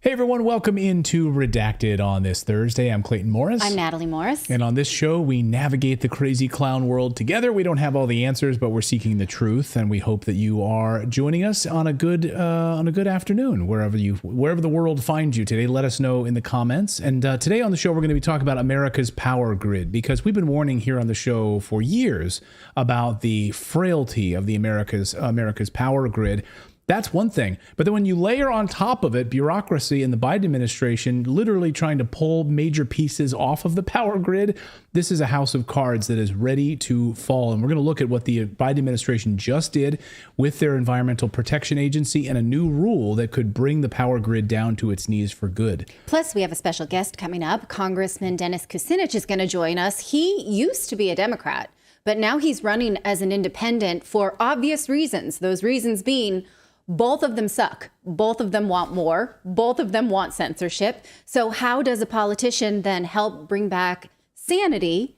Hey everyone, welcome into Redacted on this Thursday. I'm Clayton Morris. I'm Natali Morris. And on this show, we navigate the crazy clown world together. We don't have all the answers, but we're seeking the truth, and we hope that you are joining us on a good afternoon, wherever the world finds you today. Let us know in the comments. And today on the show, we're going to be talking about America's power grid, because we've been warning here on the show for years about the frailty of the America's power grid. That's one thing. But then when you layer on top of it bureaucracy and the Biden administration literally trying to pull major pieces off of the power grid, this is a house of cards that is ready to fall. And we're going to look at what the Biden administration just did with their Environmental Protection Agency and a new rule that could bring the power grid down to its knees for good. Plus, we have a special guest coming up. Congressman Dennis Kucinich is going to join us. He used to be a Democrat, but now he's running as an independent for obvious reasons. Those reasons being both of them suck. Both of them want more. Both of them want censorship. So how does a politician then help bring back sanity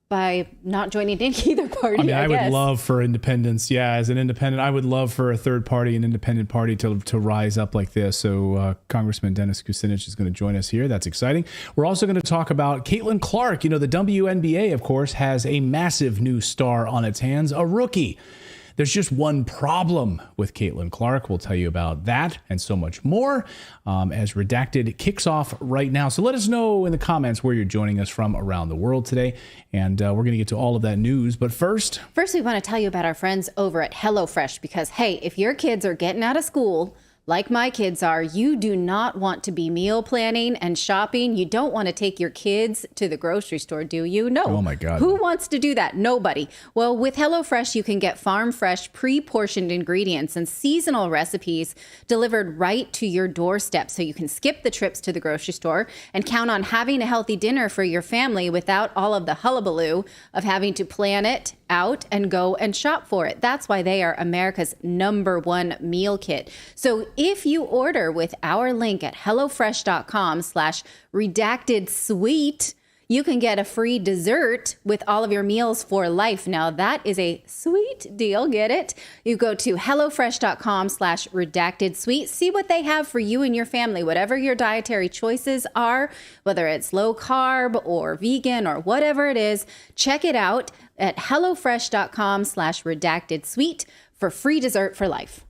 by not joining in either party? I would love for independence. Yeah, as an independent, I would love for a third party, an independent party to rise up like this. So Congressman Dennis Kucinich is going to join us here. That's exciting. We're also going to talk about Caitlin Clark. You know, the WNBA, of course, has a massive new star on its hands, a rookie. There's just one problem with Caitlin Clark. We'll tell you about that and so much more as Redacted kicks off right now. So let us know in the comments where you're joining us from around the world today. And we're going to get to all of that news. But first, we want to tell you about our friends over at HelloFresh, because, hey, if your kids are getting out of school, like my kids are, you do not want to be meal planning and shopping. You don't want to take your kids to the grocery store, do you? No. Oh, my God. Who wants to do that? Nobody. Well, with HelloFresh, you can get farm fresh, pre-portioned ingredients and seasonal recipes delivered right to your doorstep. So you can skip the trips to the grocery store and count on having a healthy dinner for your family without all of the hullabaloo of having to plan it out and go and shop for it. That's why they are America's #1 meal kit. So if you order with our link at hellofresh.com/redacted-sweet, you can get a free dessert with all of your meals for life. Now that is a sweet deal. Get it? You go to hellofresh.com/redacted-sweet. See what they have for you and your family, whatever your dietary choices are, whether it's low carb or vegan or whatever it is. Check it out at hellofresh.com/redacted-sweet for free dessert for life.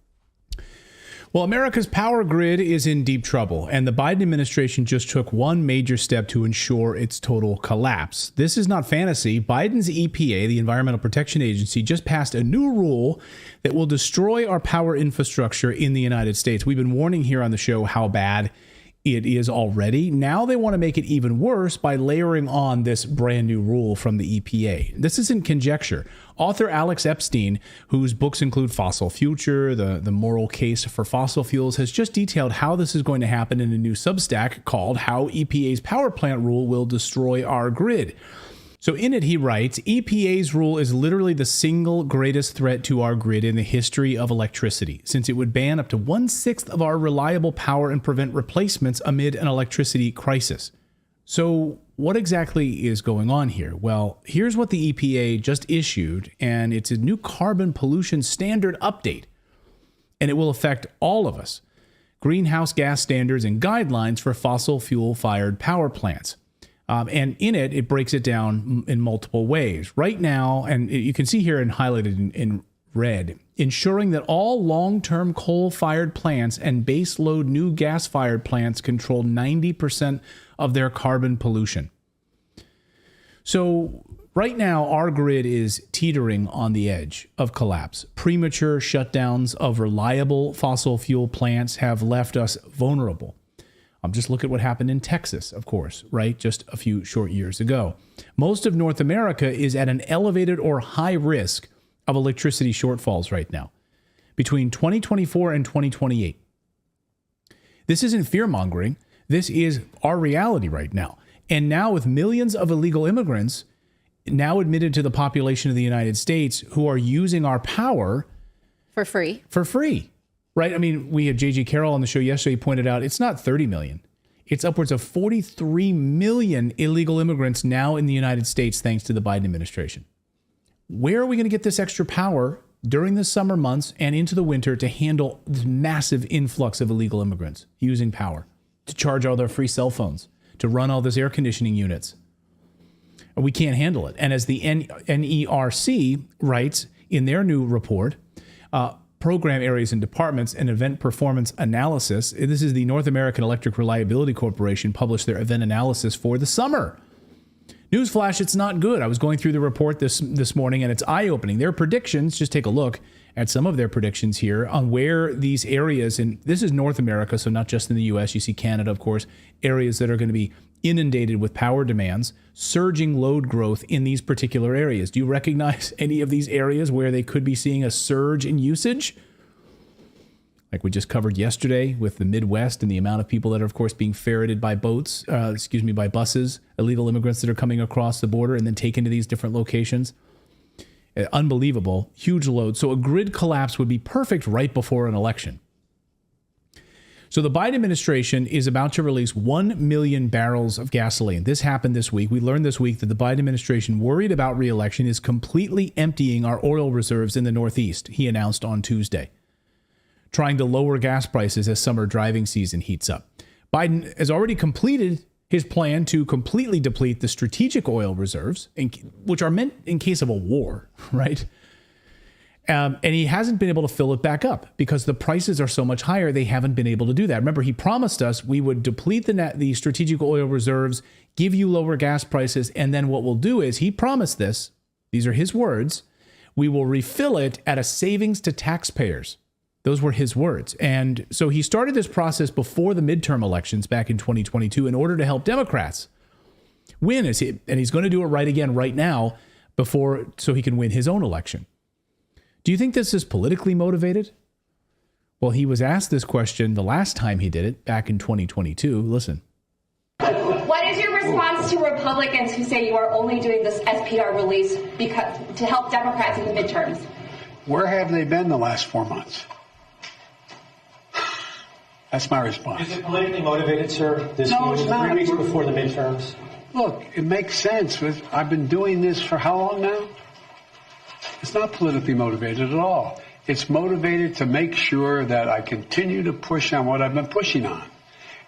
Well, America's power grid is in deep trouble, and the Biden administration just took one major step to ensure its total collapse. This is not fantasy. Biden's EPA, the Environmental Protection Agency, just passed a new rule that will destroy our power infrastructure in the United States. We've been warning here on the show how bad it is already. Now they want to make it even worse by layering on this brand new rule from the EPA. This isn't conjecture. Author Alex Epstein, whose books include Fossil Future, the moral case for fossil fuels, has just detailed how this is going to happen in a new Substack called How EPA's Power Plant Rule Will Destroy Our Grid. So in it, he writes, EPA's rule is literally the single greatest threat to our grid in the history of electricity, since it would ban up to 1/6 of our reliable power and prevent replacements amid an electricity crisis. So what exactly is going on here? Well, here's what the EPA just issued, and it's a new carbon pollution standard update, and it will affect all of us. Greenhouse gas standards and guidelines for fossil fuel-fired power plants. And in it, it breaks it down in multiple ways. Right now, and you can see here and highlighted in red, ensuring that all long-term coal-fired plants and base-load new gas-fired plants control 90% of their carbon pollution. So right now, our grid is teetering on the edge of collapse. Premature shutdowns of reliable fossil fuel plants have left us vulnerable. Just look at what happened in Texas, of course, right? Just a few short years ago. Most of North America is at an elevated or high risk of electricity shortfalls right now, between 2024 and 2028. This isn't fear-mongering. This is our reality right now. And now with millions of illegal immigrants now admitted to the population of the United States who are using our power for free. Right? I mean, we had J.G. Carroll on the show yesterday. He pointed out it's not 30 million. It's upwards of 43 million illegal immigrants now in the United States, thanks to the Biden administration. Where are we going to get this extra power during the summer months and into the winter to handle this massive influx of illegal immigrants using power? to charge all their free cell phones, to run all those air conditioning units. We can't handle it. And as the NERC writes in their new report, program areas and departments and event performance analysis, this is the North American Electric Reliability Corporation, published their event analysis for the summer. Newsflash, it's not good. I was going through the report this morning, and it's eye-opening. Their predictions, just take a look at some of their predictions here on where these areas, and this is North America, so not just in the U.S., you see Canada, of course, areas that are going to be inundated with power demands, surging load growth in these particular areas. Do you recognize any of these areas where they could be seeing a surge in usage? Like we just covered yesterday with the Midwest and the amount of people that are, of course, being ferreted by by buses, illegal immigrants that are coming across the border and then taken to these different locations. Unbelievable, huge load. So a grid collapse would be perfect right before an election. So the Biden administration is about to release 1 million barrels of gasoline. This happened this week. We learned this week that the Biden administration, worried about re-election, is completely emptying our oil reserves in the Northeast, he announced on Tuesday, trying to lower gas prices as summer driving season heats up. Biden has already completed his plan to completely deplete the strategic oil reserves, which are meant in case of a war, right? And he hasn't been able to fill it back up because the prices are so much higher. They haven't been able to do that. Remember, he promised us we would deplete the strategic oil reserves, give you lower gas prices, and then what we'll do is, he promised this, these are his words, we will refill it at a savings to taxpayers. Those were his words. And so he started this process before the midterm elections back in 2022 in order to help Democrats win. And he's going to do it right again right now so he can win his own election. Do you think this is politically motivated? Well, he was asked this question the last time he did it, back in 2022. Listen. What is your response to Republicans who say you are only doing this SPR release to help Democrats in the midterms? Where have they been the last 4 months? That's my response. Is it politically motivated, sir? No, it's not. 3 weeks before the midterms. Look, it makes sense. I've been doing this for how long now? It's not politically motivated at all. It's motivated to make sure that I continue to push on what I've been pushing on.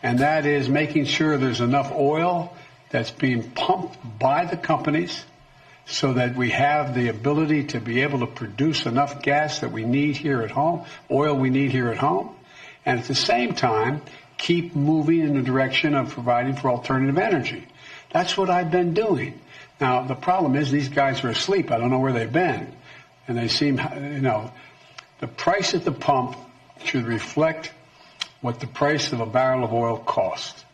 And that is making sure there's enough oil that's being pumped by the companies so that we have the ability to be able to produce enough gas that we need here at home, oil we need here at home. And at the same time, keep moving in the direction of providing for alternative energy. That's what I've been doing. Now, the problem is these guys are asleep. I don't know where they've been. And they seem, the price at the pump should reflect what the price of a barrel of oil costs.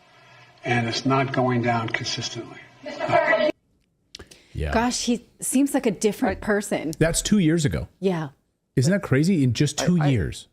And it's not going down consistently. Yeah. Gosh, he seems like a different person. That's 2 years ago. Yeah. Isn't that crazy? In just 2 years.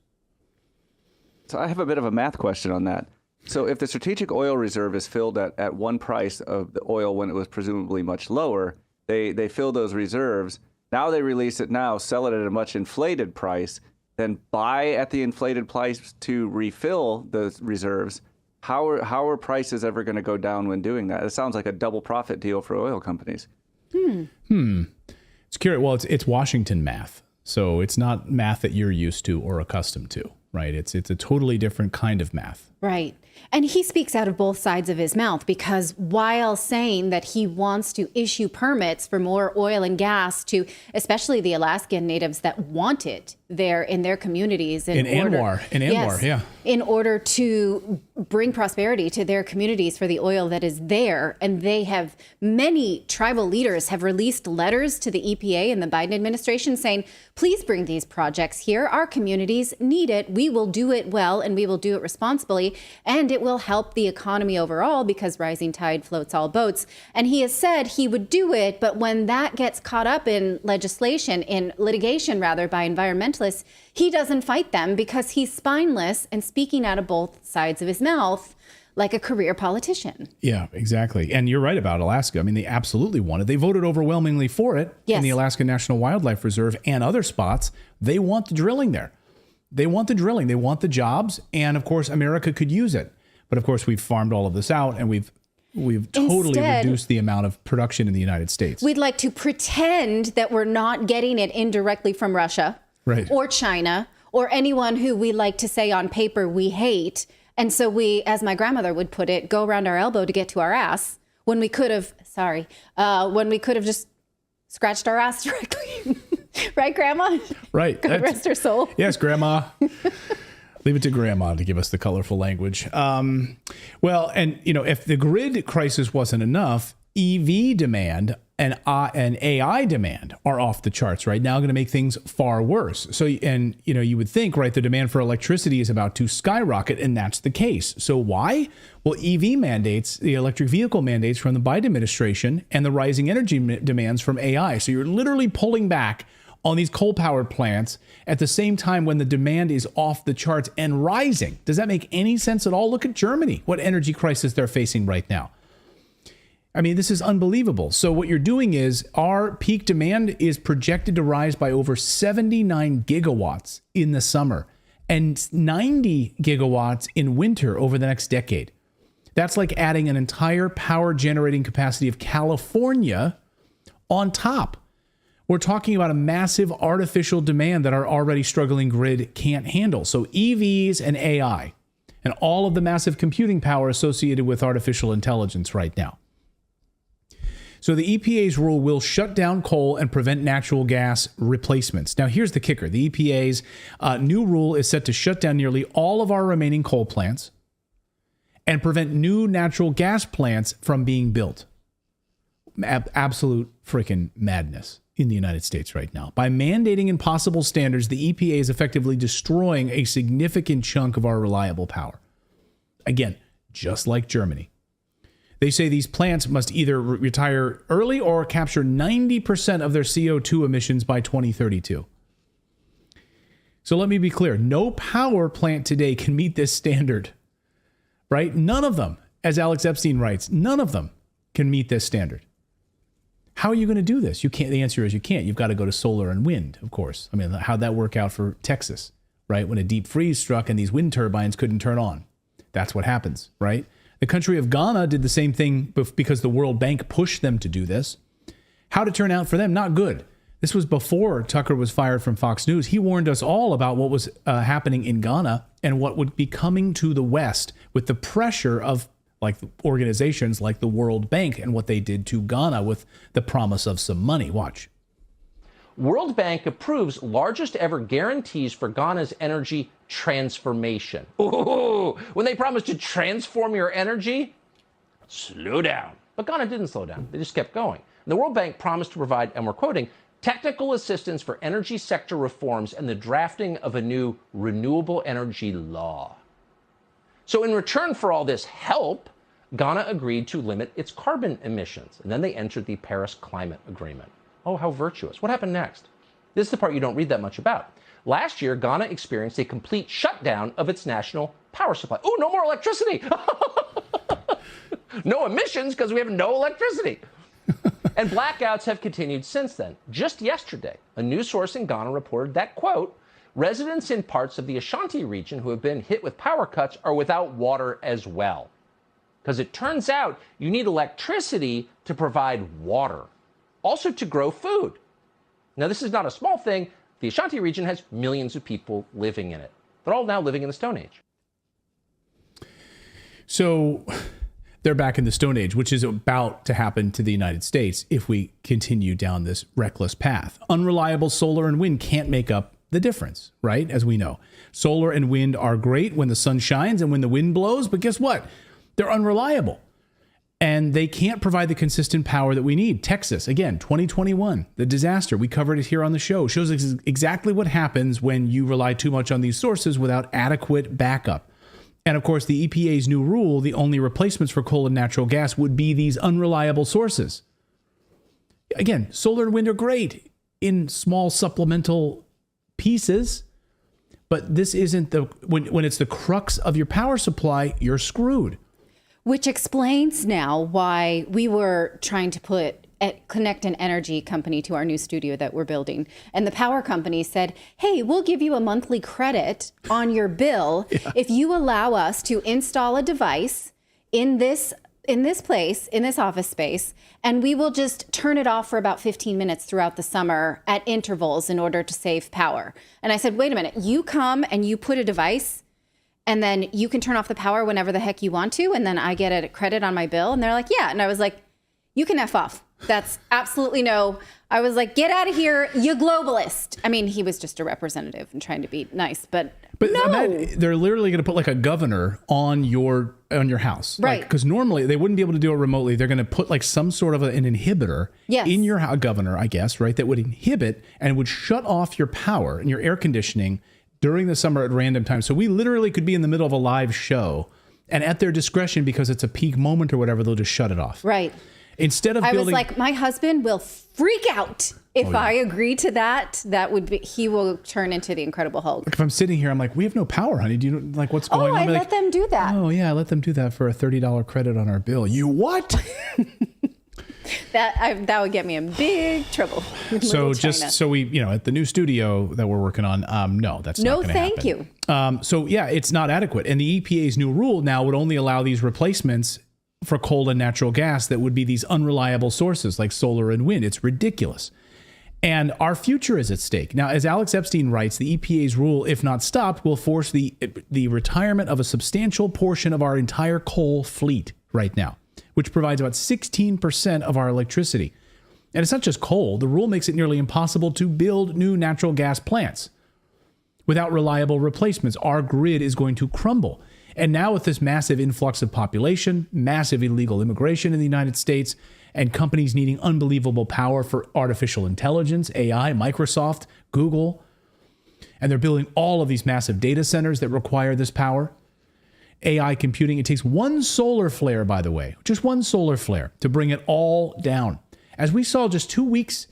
So I have a bit of a math question on that. So if the strategic oil reserve is filled at one price of the oil when it was presumably much lower, they fill those reserves. Now they release it now, sell it at a much inflated price, then buy at the inflated price to refill those reserves. How are prices ever going to go down when doing that? It sounds like a double profit deal for oil companies. It's curious. Well, it's Washington math. So it's not math that you're used to or accustomed to, right? It's a totally different kind of math. Right. And he speaks out of both sides of his mouth, because while saying that he wants to issue permits for more oil and gas to especially the Alaskan natives that want it there in their communities in Anwar, yeah. In order to bring prosperity to their communities for the oil that is there. And many tribal leaders have released letters to the EPA and the Biden administration saying, please bring these projects here. Our communities need it. We will do it well, and we will do it responsibly. And it will help the economy overall, because rising tide floats all boats. And he has said he would do it, but when that gets caught up in litigation by environmentalists, he doesn't fight them because he's spineless and speaking out of both sides of his mouth like a career politician. Yeah, exactly. And you're right about Alaska. I mean, they absolutely want it. They voted overwhelmingly for it in the Alaska National Wildlife Reserve and other spots. They want the drilling there. They want the drilling. They want the jobs. And of course, America could use it. But of course, we've farmed all of this out, and we've totally reduced the amount of production in the United States. We'd like to pretend that we're not getting it indirectly from Russia, right, or China, or anyone who we like to say on paper we hate, And so we, as my grandmother would put it, go around our elbow to get to our ass when we could have, just scratched our ass directly. Right, Grandma? Right. God rest her soul. Yes, Grandma. Leave it to Grandma to give us the colorful language. Well, and if the grid crisis wasn't enough, EV demand and AI demand are off the charts right now, going to make things far worse. So, and you would think, right, the demand for electricity is about to skyrocket, and that's the case. So why? Well, EV mandates, the electric vehicle mandates from the Biden administration, and the rising energy demands from AI. So you're literally pulling back on these coal-powered plants at the same time when the demand is off the charts and rising. Does that make any sense at all? Look at Germany, what energy crisis they're facing right now. I mean, this is unbelievable. So what you're doing is our peak demand is projected to rise by over 79 gigawatts in the summer and 90 gigawatts in winter over the next decade. That's like adding an entire power generating capacity of California on top. We're talking about a massive artificial demand that our already struggling grid can't handle. So EVs and AI and all of the massive computing power associated with artificial intelligence right now. So the EPA's rule will shut down coal and prevent natural gas replacements. Now, here's the kicker. The EPA's new rule is set to shut down nearly all of our remaining coal plants and prevent new natural gas plants from being built. Absolute freaking madness in the United States right now. By mandating impossible standards, the EPA is effectively destroying a significant chunk of our reliable power. Again, just like Germany. They say these plants must either retire early or capture 90% of their CO2 emissions by 2032. So let me be clear. No power plant today can meet this standard, right? None of them, as Alex Epstein writes, none of them can meet this standard. How are you going to do this? You can't. The answer is you can't. You've got to go to solar and wind, of course. I mean, how'd that work out for Texas, right? When a deep freeze struck and these wind turbines couldn't turn on. That's what happens, right? The country of Ghana did the same thing because the World Bank pushed them to do this. How'd it turn out for them? Not good. This was before Tucker was fired from Fox News. He warned us all about what was happening in Ghana and what would be coming to the West with the pressure of like organizations like the World Bank and what they did to Ghana with the promise of some money. Watch. World Bank approves largest ever guarantees for Ghana's energy transformation. Ooh, when they promise to transform your energy, slow down. But Ghana didn't slow down. They just kept going. And the World Bank promised to provide, and we're quoting, technical assistance for energy sector reforms and the drafting of a new renewable energy law. So in return for all this help, Ghana agreed to limit its carbon emissions. And then they entered the Paris Climate Agreement. Oh, how virtuous. What happened next? This is the part you don't read that much about. Last year, Ghana experienced a complete shutdown of its national power supply. Oh, no more electricity. No emissions because we have no electricity. And blackouts have continued since then. Just yesterday, a news source in Ghana reported that, quote, residents in parts of the Ashanti region who have been hit with power cuts are without water as well. Because it turns out you need electricity to provide water. Also to grow food. Now, this is not a small thing. The Ashanti region has millions of people living in it. They're all now living in the Stone Age. So they're back in the Stone Age, which is about to happen to the United States if we continue down this reckless path. Unreliable solar and wind can't make up the difference, right? As we know, solar and wind are great when the sun shines and when the wind blows, but guess what? They're unreliable. And they can't provide the consistent power that we need. Texas, again, 2021, the disaster. We covered it here on the show. Shows exactly what happens when you rely too much on these sources without adequate backup. And of course, the EPA's new rule, the only replacements for coal and natural gas would be these unreliable sources. Again, solar and wind are great in small supplemental pieces, but this isn't when it's the crux of your power supply, you're screwed. Which explains now why we were trying to connect an energy company to our new studio that we're building. And the power company said, hey, we'll give you a monthly credit on your bill if you allow us to install a device in this place, in this office space, and we will just turn it off for about 15 minutes throughout the summer at intervals in order to save power. And I said, wait a minute, you come and you put a device And then you can turn off the power whenever the heck you want to. And then I get a credit on my bill. And they're like, yeah. And I was like, you can F off. That's absolutely no. I was like, get out of here, you globalist. I mean, he was just a representative and trying to be nice, but no. They're literally going to put like a governor on your house. Right. Because normally they wouldn't be able to do it remotely. They're going to put like some sort of an inhibitor in your house, governor, I guess, right? That would inhibit and would shut off your power and your air conditioning during the summer at random times. So we literally could be in the middle of a live show and at their discretion, because it's a peak moment or whatever, they'll just shut it off. Right. Instead of I was like, my husband will freak out if I agree to that. That would be, he will turn into the Incredible Hulk. If I'm sitting here, I'm like, we have no power, honey. Do you know, like, what's going on? I let them do that. Oh yeah, I let them do that for a $30 credit on our bill. You what? That would get me in big trouble. So we, at the new studio that we're working on, no, that's not going to happen. No, thank you. So yeah, it's not adequate. And the EPA's new rule now would only allow these replacements for coal and natural gas that would be these unreliable sources like solar and wind. It's ridiculous. And our future is at stake. Now, as Alex Epstein writes, the EPA's rule, if not stopped, will force the retirement of a substantial portion of our entire coal fleet right now, which provides about 16% of our electricity. And it's not just coal. The rule makes it nearly impossible to build new natural gas plants. Without reliable replacements, our grid is going to crumble. And now with this massive influx of population, massive illegal immigration in the United States, and companies needing unbelievable power for artificial intelligence, AI, Microsoft, Google, and they're building all of these massive data centers that require this power. AI computing, it takes one solar flare, by the way, just one solar flare to bring it all down. As we saw just 2 weeks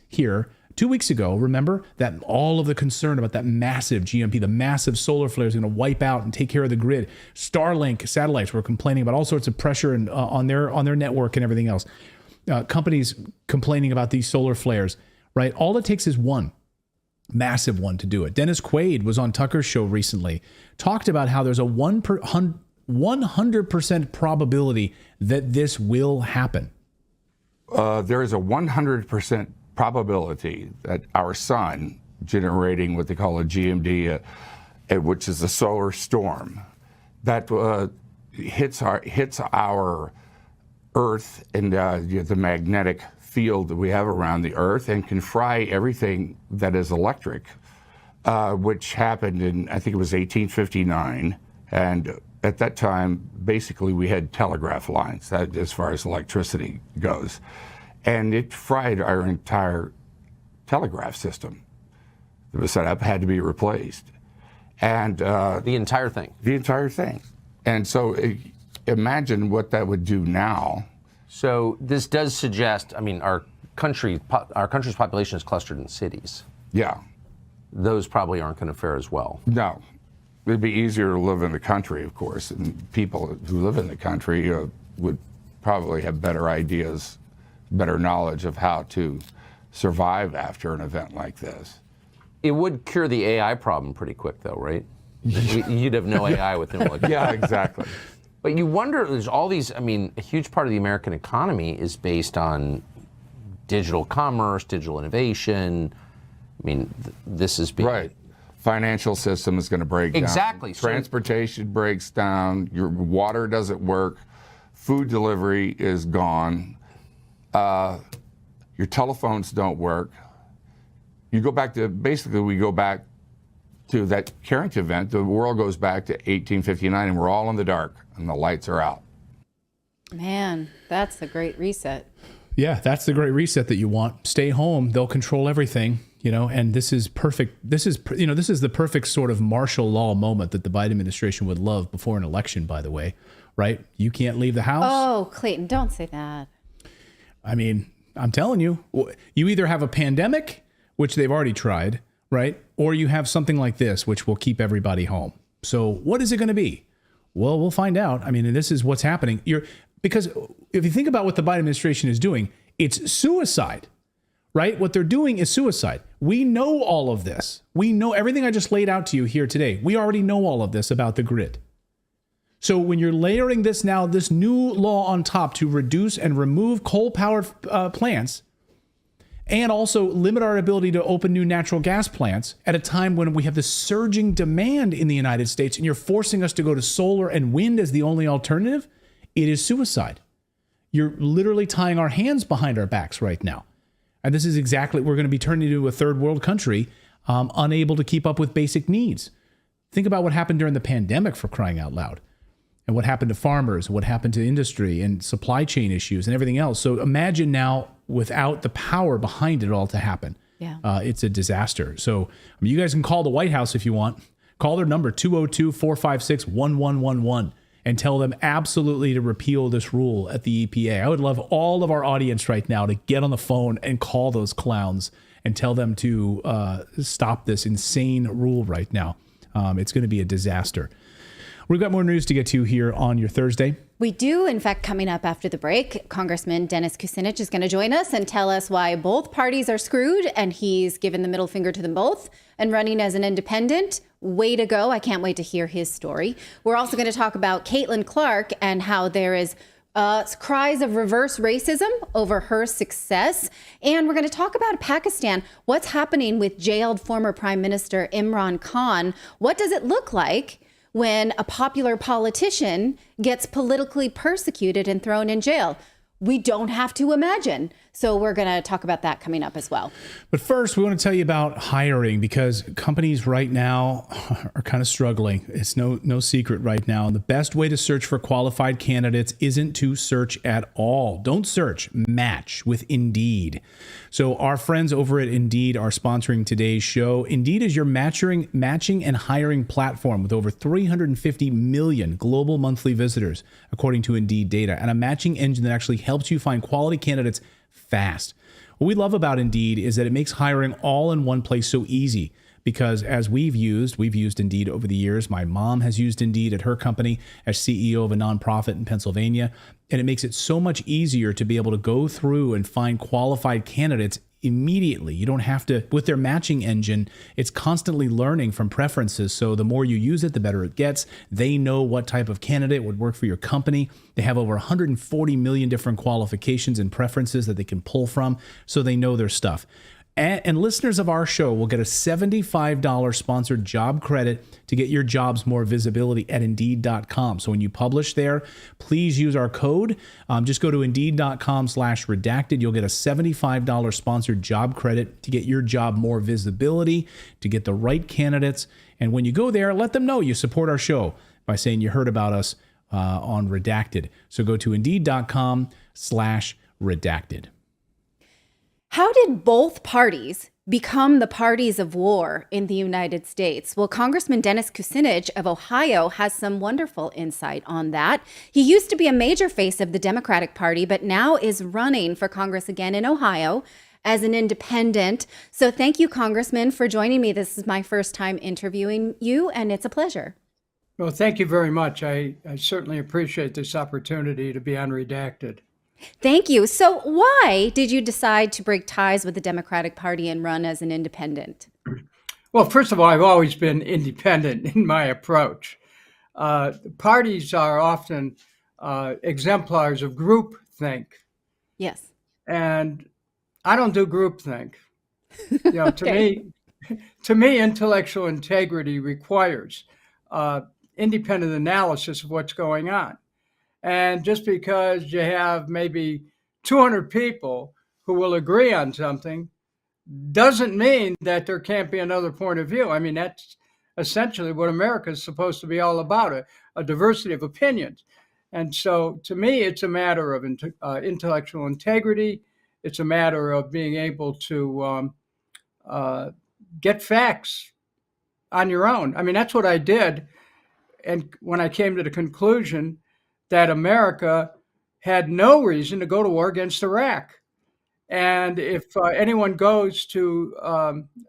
ago, remember that all of the concern about that massive GMP, the massive solar flare is going to wipe out and take care of the grid. Starlink satellites were complaining about all sorts of pressure and on their network and everything else. Companies complaining about these solar flares, right? All it takes is one massive one to do it. Dennis Quaid was on Tucker's show recently, talked about how there's a 100% probability that this will happen. There is a 100% probability that our sun generating what they call a GMD, which is a solar storm, that hits our Earth and the magnetic field that we have around the Earth and can fry everything that is electric, which happened in, I think it was 1859. And at that time, basically, we had telegraph lines as far as electricity goes. And it fried our entire telegraph system that was set up, had to be replaced. And the entire thing? The entire thing. And so imagine what that would do now. So this does suggest, I mean, our country's population is clustered in cities. Yeah. Those probably aren't going to fare as well. No. It'd be easier to live in the country, of course, and people who live in the country would probably have better ideas, better knowledge of how to survive after an event like this. It would cure the AI problem pretty quick, though, right? You'd have no AI within like Yeah, exactly. But you wonder, there's all these, I mean, a huge part of the American economy is based on digital commerce, digital innovation. I mean, this is being... Right. Financial system is going to break down. Exactly. Transportation breaks down. Your water doesn't work. Food delivery is gone. Your telephones don't work. You go back to, basically we go back to that Carrington event. The world goes back to 1859 and we're all in the dark and the lights are out. Man, that's a great reset. Yeah, that's the great reset that you want. Stay home. They'll control everything, and this is perfect. This is the perfect sort of martial law moment that the Biden administration would love before an election, by the way, right? You can't leave the house. Oh, Clayton, don't say that. I mean, I'm telling you, you either have a pandemic, which they've already tried, right? Or you have something like this, which will keep everybody home. So what is it going to be? Well, we'll find out. I mean, and this is what's happening. Because if you think about what the Biden administration is doing, it's suicide, right? What they're doing is suicide. We know all of this. We know everything I just laid out to you here today. We already know all of this about the grid. So when you're layering this new law on top to reduce and remove coal-powered plants, and also limit our ability to open new natural gas plants at a time when we have this surging demand in the United States, and you're forcing us to go to solar and wind as the only alternative, it is suicide. You're literally tying our hands behind our backs right now. And this is exactly, we're going to be turning into a third world country, unable to keep up with basic needs. Think about what happened during the pandemic, for crying out loud, and what happened to farmers, what happened to industry and supply chain issues and everything else. So imagine now without the power behind it all to happen. Yeah. It's a disaster. So you guys can call the White House if you want. Call their number, 202-456-1111, and tell them absolutely to repeal this rule at the EPA. I would love all of our audience right now to get on the phone and call those clowns and tell them to stop this insane rule right now. It's going to be a disaster. We've got more news to get to here on your Thursday. We do. In fact, coming up after the break, Congressman Dennis Kucinich is going to join us and tell us why both parties are screwed, and he's given the middle finger to them both and running as an independent. Way to go. I can't wait to hear his story. We're also going to talk about Caitlin Clark and how there is cries of reverse racism over her success. And we're going to talk about Pakistan. What's happening with jailed former Prime Minister Imran Khan? What does it look like when a popular politician gets politically persecuted and thrown in jail? We don't have to imagine. So we're going to talk about that coming up as well. But first, we want to tell you about hiring, because companies right now are kind of struggling. It's no secret right now. And the best way to search for qualified candidates isn't to search at all. Don't search, match with Indeed. So our friends over at Indeed are sponsoring today's show. Indeed is your matching and hiring platform with over 350 million global monthly visitors, according to Indeed data, and a matching engine that actually helps you find quality candidates fast. What we love about Indeed is that it makes hiring all in one place so easy, because as we've used Indeed over the years. My mom has used Indeed at her company as CEO of a nonprofit in Pennsylvania, and it makes it so much easier to be able to go through and find qualified candidates immediately. You don't have to, with their matching engine, it's constantly learning from preferences. So the more you use it, the better it gets. They know what type of candidate would work for your company. They have over 140 million different qualifications and preferences that they can pull from, so they know their stuff. And listeners of our show will get a $75 sponsored job credit to get your jobs more visibility at Indeed.com. So when you publish there, please use our code. Just go to Indeed.com/redacted. You'll get a $75 sponsored job credit to get your job more visibility, to get the right candidates. And when you go there, let them know you support our show by saying you heard about us on Redacted. So go to Indeed.com/redacted. How did both parties become the parties of war in the United States? Well, Congressman Dennis Kucinich of Ohio has some wonderful insight on that. He used to be a major face of the Democratic Party, but now is running for Congress again in Ohio as an independent. So thank you, Congressman, for joining me. This is my first time interviewing you, and it's a pleasure. Well, thank you very much. I certainly appreciate this opportunity to be on Redacted. Thank you. So why did you decide to break ties with the Democratic Party and run as an independent? Well, first of all, I've always been independent in my approach. Parties are often exemplars of groupthink. Yes. And I don't do groupthink. To me, intellectual integrity requires independent analysis of what's going on. And just because you have maybe 200 people who will agree on something doesn't mean that there can't be another point of view. I mean, that's essentially what America is supposed to be all about, a diversity of opinions. And so to me, it's a matter of intellectual integrity. It's a matter of being able to get facts on your own. I mean, that's what I did. And when I came to the conclusion that America had no reason to go to war against Iraq. And if anyone goes to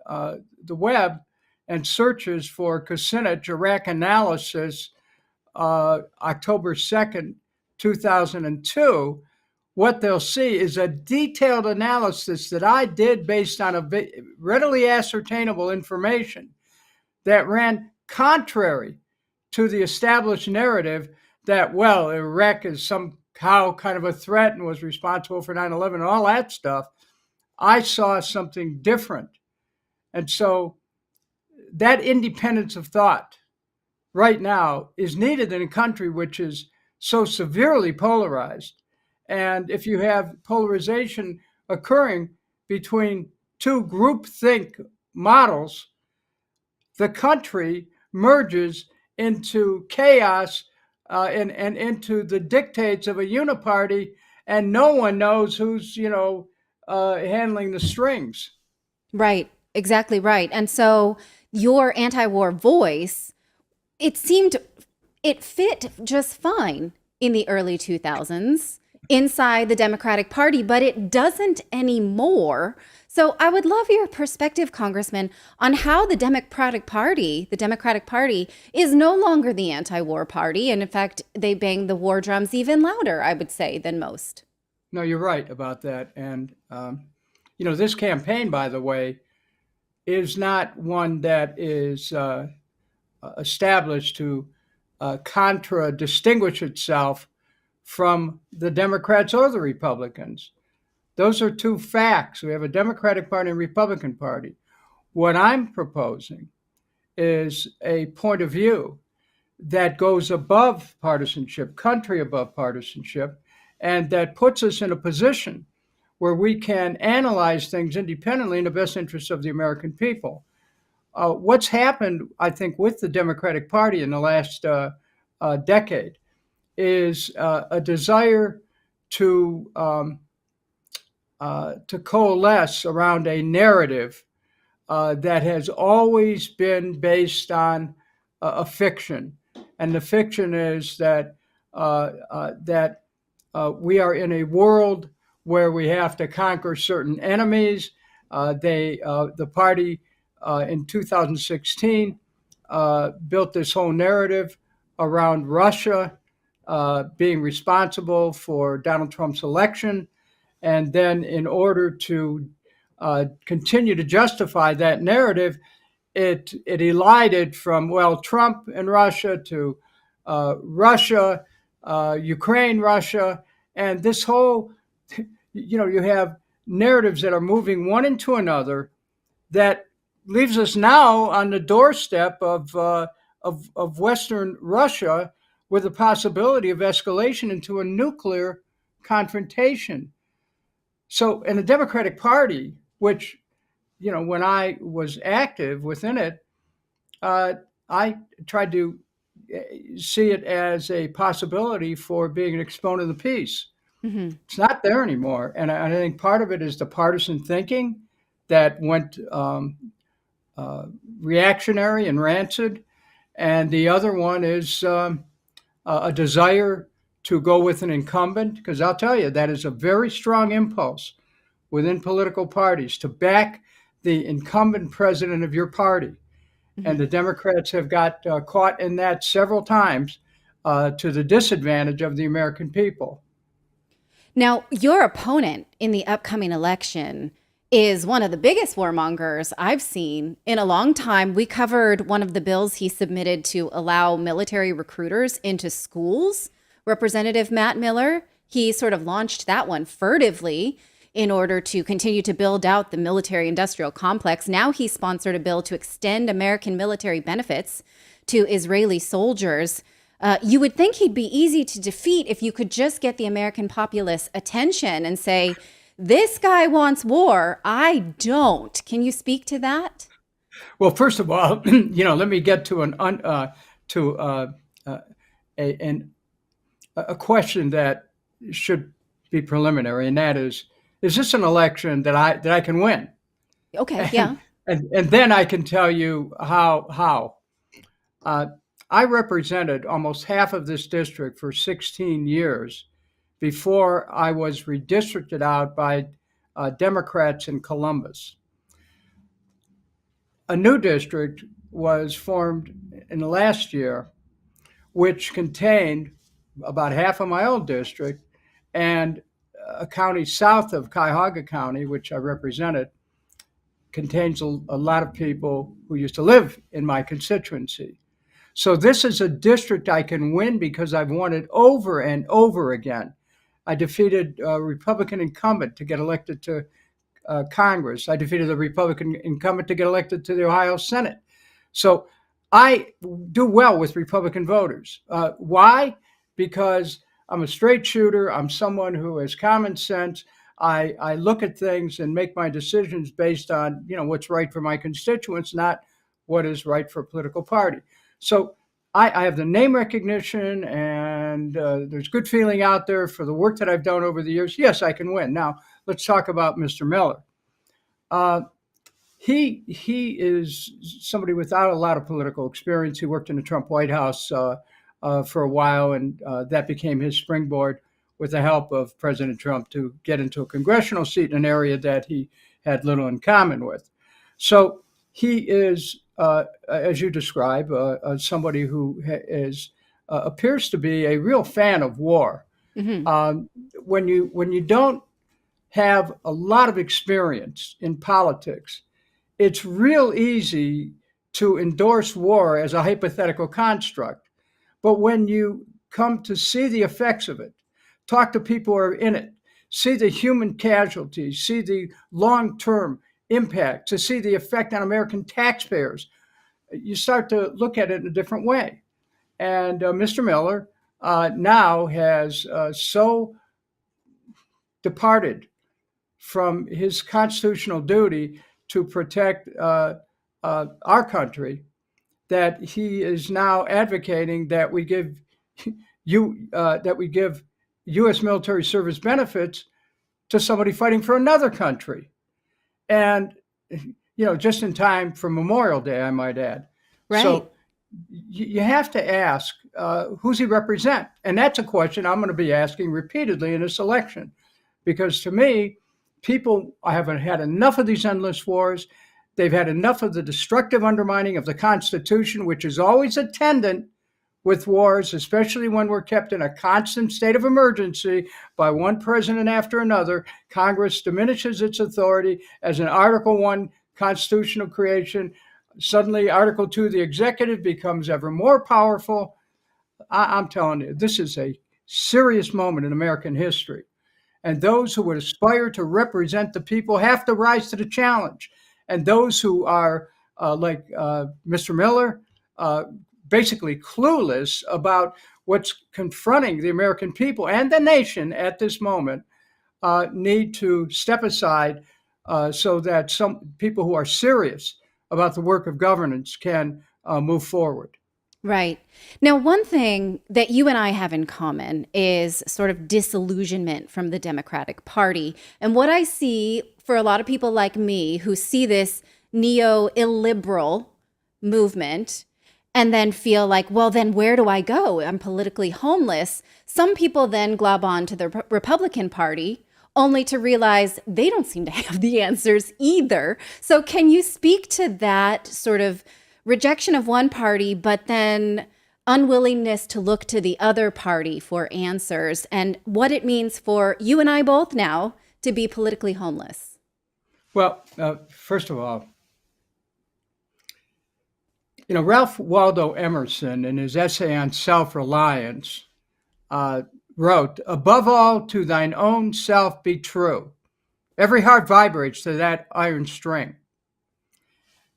the web and searches for Kucinich Iraq analysis, October 2nd, 2002, what they'll see is a detailed analysis that I did based on a readily ascertainable information that ran contrary to the established narrative that, well, Iraq is somehow kind of a threat and was responsible for 9/11 and all that stuff. I saw something different. And so that independence of thought right now is needed in a country which is so severely polarized. And if you have polarization occurring between two groupthink models, the country merges into chaos and into the dictates of a uniparty, and no one knows who's, handling the strings. Right, exactly right. And so your anti-war voice, it seemed it fit just fine in the early 2000s inside the Democratic Party, but it doesn't anymore. So I would love your perspective, Congressman, on how the Democratic Party is no longer the anti-war party. And in fact, they bang the war drums even louder, I would say, than most. No, you're right about that. And, this campaign, by the way, is not one that is established to distinguish itself from the Democrats or the Republicans. Those are two facts. We have a Democratic Party and Republican Party. What I'm proposing is a point of view that goes above partisanship, country above partisanship, and that puts us in a position where we can analyze things independently in the best interest of the American people. What's happened, I think, with the Democratic Party in the last decade is a desire to coalesce around a narrative that has always been based on a fiction, and the fiction is that we are in a world where we have to conquer certain enemies. The party in 2016 built this whole narrative around Russia being responsible for Donald Trump's election. And then in order to continue to justify that narrative, it elided from, Trump and Russia to Russia, Ukraine, Russia. And this whole, you have narratives that are moving one into another that leaves us now on the doorstep of Western Russia with the possibility of escalation into a nuclear confrontation. So in the Democratic Party, which, when I was active within it, I tried to see it as a possibility for being an exponent of the peace. Mm-hmm. It's not there anymore. And I think part of it is the partisan thinking that went reactionary and rancid. And the other one is a desire to go with an incumbent, because I'll tell you, that is a very strong impulse within political parties to back the incumbent president of your party. Mm-hmm. And the Democrats have got caught in that several times to the disadvantage of the American people. Now, your opponent in the upcoming election is one of the biggest warmongers I've seen in a long time. We covered one of the bills he submitted to allow military recruiters into schools. Representative Matt Miller, he sort of launched that one furtively in order to continue to build out the military-industrial complex. Now he sponsored a bill to extend American military benefits to Israeli soldiers. You would think he'd be easy to defeat if you could just get the American populace attention and say, this guy wants war, I don't. Can you speak to that? Well, first of all, let me get to a question that should be preliminary, and that is this an election that I can win? Okay, yeah. And then I can tell you how. I represented almost half of this district for 16 years before I was redistricted out by Democrats in Columbus. A new district was formed in the last year, which contained about half of my old district and a county south of Cuyahoga County, which I represented, contains a lot of people who used to live in my constituency. So this is a district I can win because I've won it over and over again. I defeated a Republican incumbent to get elected to Congress. I defeated the Republican incumbent to get elected to the Ohio Senate. So I do well with Republican voters. Why? Because I'm a straight shooter. I'm someone who has common sense. I look at things and make my decisions based on, what's right for my constituents, not what is right for a political party. So I have the name recognition, and there's good feeling out there for the work that I've done over the years. Yes, I can win. Now, let's talk about Mr. Miller. He is somebody without a lot of political experience. He worked in the Trump White House for a while, and that became his springboard with the help of President Trump to get into a congressional seat in an area that he had little in common with. So he is, as you describe, somebody who appears to be a real fan of war. Mm-hmm. When you don't have a lot of experience in politics, it's real easy to endorse war as a hypothetical construct. But when you come to see the effects of it, talk to people who are in it, see the human casualties, see the long-term impact, to see the effect on American taxpayers, you start to look at it in a different way. And Mr. Miller now has so departed from his constitutional duty to protect our country that he is now advocating that we give U.S. military service benefits to somebody fighting for another country. And, just in time for Memorial Day, I might add. Right. So you have to ask, who's he represent? And that's a question I'm going to be asking repeatedly in this election. Because to me, people haven't had enough of these endless wars. They've had enough of the destructive undermining of the Constitution, which is always attendant with wars, especially when we're kept in a constant state of emergency by one president after another. Congress diminishes its authority as an Article I constitutional creation. Suddenly, Article II, the executive, becomes ever more powerful. I'm telling you, this is a serious moment in American history. And those who would aspire to represent the people have to rise to the challenge. And those who are like Mr. Miller, basically clueless about what's confronting the American people and the nation at this moment, need to step aside so that some people who are serious about the work of governance can move forward. Right. Now, one thing that you and I have in common is sort of disillusionment from the Democratic Party. And what I see for a lot of people like me who see this neo-illiberal movement and then feel like, well, then where do I go? I'm politically homeless. Some people then glob on to the Republican Party only to realize they don't seem to have the answers either. So can you speak to that sort of rejection of one party, but then unwillingness to look to the other party for answers, and what it means for you and I both now to be politically homeless? Well, first of all, Ralph Waldo Emerson, in his essay on self-reliance, wrote, "Above all, to thine own self be true. Every heart vibrates to that iron string."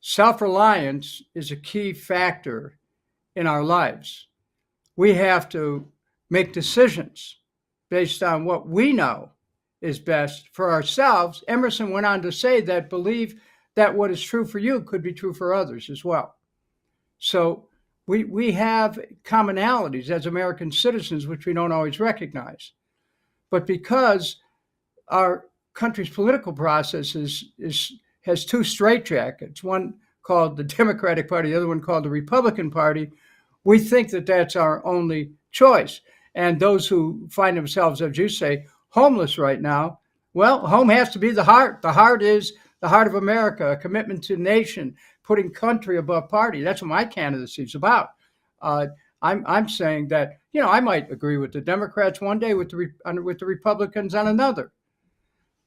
Self-reliance is a key factor in our lives. We have to make decisions based on what we know is best for ourselves. Emerson went on to say that believe that what is true for you could be true for others as well. So we have commonalities as American citizens, which we don't always recognize. But because our country's political process has two straitjackets, one called the Democratic Party, the other one called the Republican Party, we think that that's our only choice. And those who find themselves, as you say, homeless right now, well, home has to be the heart. The heart is the heart of America, a commitment to nation, putting country above party. That's what my candidacy is about. I'm saying that, I might agree with the Democrats one day, with the Republicans on another.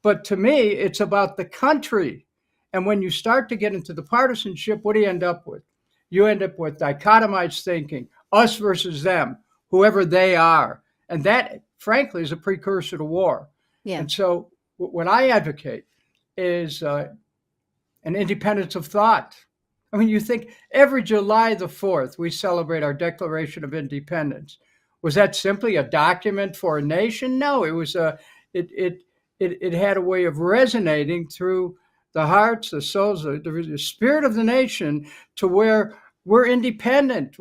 But to me, it's about the country. And when you start to get into the partisanship, what do you end up with? You end up with dichotomized thinking, us versus them, whoever they are. And that, frankly, is a precursor to war. Yeah. And so what I advocate is an independence of thought. I mean, you think every July the 4th, we celebrate our Declaration of Independence. Was that simply a document for a nation? No, it was it had a way of resonating through the hearts, the souls, the spirit of the nation, to where we're independent,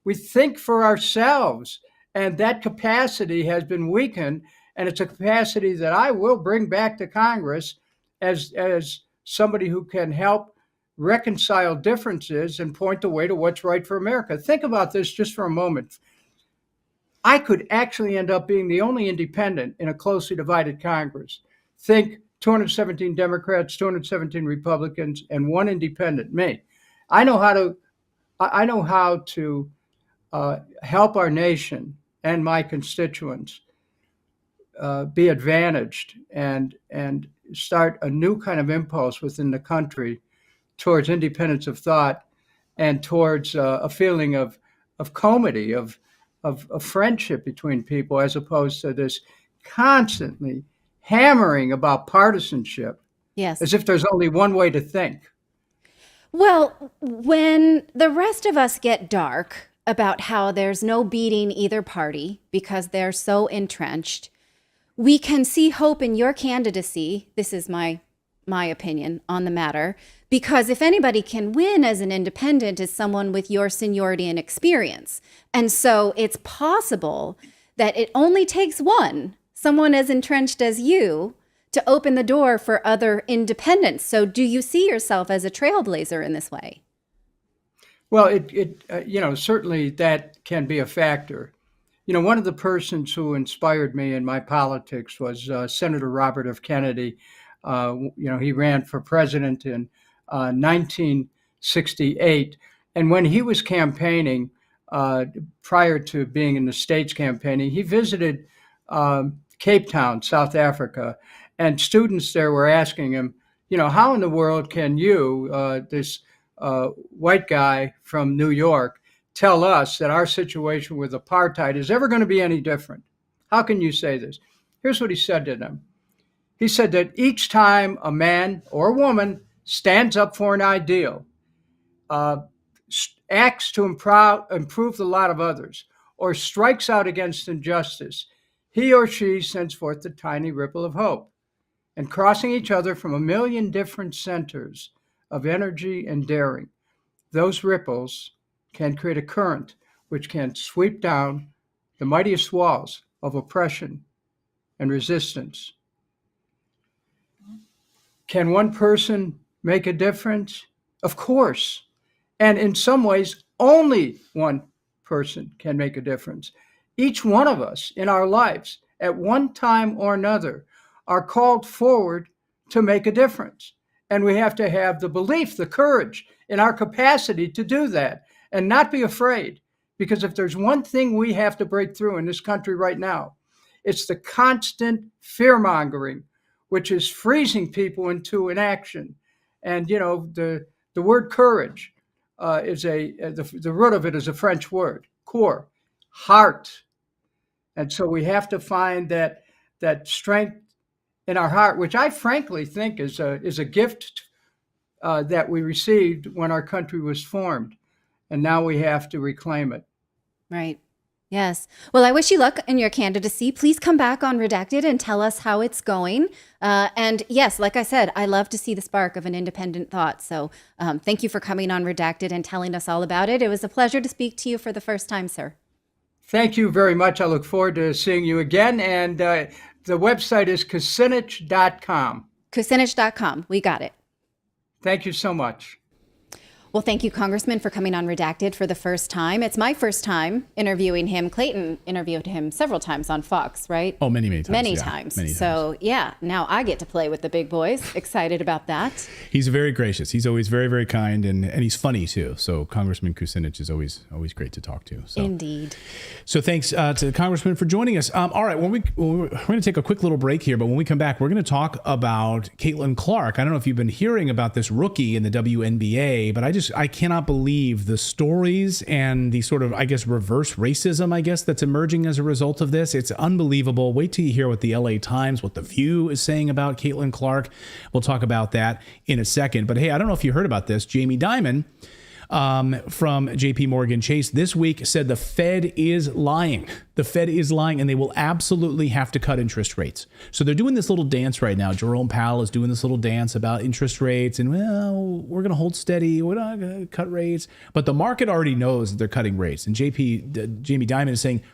we think for ourselves. And that capacity has been weakened, and it's a capacity that I will bring back to Congress as somebody who can help reconcile differences and point the way to what's right for America. Think about this just for a moment. I could actually end up being the only independent in a closely divided Congress. Think 217 Democrats, 217 Republicans, and one independent, me. I know how to help our nation and my constituents be advantaged and start a new kind of impulse within the country towards independence of thought and towards a feeling of comity, of friendship between people, as opposed to this constantly hammering about partisanship. Yes. As if there's only one way to think. Well, when the rest of us get dark about how there's no beating either party because they're so entrenched, we can see hope in your candidacy. This is my opinion on the matter, because if anybody can win as an independent, is someone with your seniority and experience. And so it's possible that it only takes someone as entrenched as you, to open the door for other independents. So do you see yourself as a trailblazer in this way? Well, certainly that can be a factor. One of the persons who inspired me in my politics was Senator Robert F. Kennedy. He ran for president in 1968. And when he was campaigning, prior to being in the States campaigning, he visited Cape Town, South Africa. And students there were asking him, how in the world can you, this white guy from New York, tell us that our situation with apartheid is ever going to be any different? How can you say this? Here's what he said to them. He said that each time a man or woman stands up for an ideal, acts to improve the lot of others, or strikes out against injustice, he or she sends forth the tiny ripple of hope. And crossing each other from a million different centers of energy and daring, those ripples can create a current which can sweep down the mightiest walls of oppression and resistance. Can one person make a difference? Of course. And in some ways, only one person can make a difference. Each one of us in our lives, at one time or another, are called forward to make a difference. And we have to have the belief, the courage in our capacity to do that and not be afraid. Because if there's one thing we have to break through in this country right now, it's the constant fear-mongering, which is freezing people into inaction. And, the word courage is the root of it is a French word, cœur, heart. And so we have to find that strength in our heart, which I frankly think is a gift that we received when our country was formed. And now we have to reclaim it. Right. Yes. Well, I wish you luck in your candidacy. Please come back on Redacted and tell us how it's going. And yes, like I said, I love to see the spark of an independent thought. So thank you for coming on Redacted and telling us all about it. It was a pleasure to speak to you for the first time, sir. Thank you very much. I look forward to seeing you again. And the website is Kucinich.com. Kucinich.com. We got it. Thank you so much. Well, thank you, Congressman, for coming on Redacted for the first time. It's my first time interviewing him. Clayton interviewed him several times on Fox, right? Oh, many times. Many times. So, yeah, now I get to play with the big boys. Excited about that. He's very gracious. He's always very, very kind, and he's funny, too. So Congressman Kucinich is always great to talk to. So. Indeed. So thanks to the Congressman for joining us. All right, we're going to take a quick little break here, but when we come back, we're going to talk about Caitlin Clark. I don't know if you've been hearing about this rookie in the WNBA, but I just I cannot believe the stories and the sort of, I guess, reverse racism, I guess, that's emerging as a result of this. It's unbelievable. Wait till you hear what the LA Times, what The View is saying about Caitlin Clark. We'll talk about that in a second. But hey, I don't know if you heard about this. Jamie Dimon from JP Morgan Chase this week said the Fed is lying. The Fed is lying, and they will absolutely have to cut interest rates. So they're doing this little dance right now. Jerome Powell is doing this little dance about interest rates, and well, we're going to hold steady. We're not going to cut rates. But the market already knows that they're cutting rates. And Jamie Dimon is saying,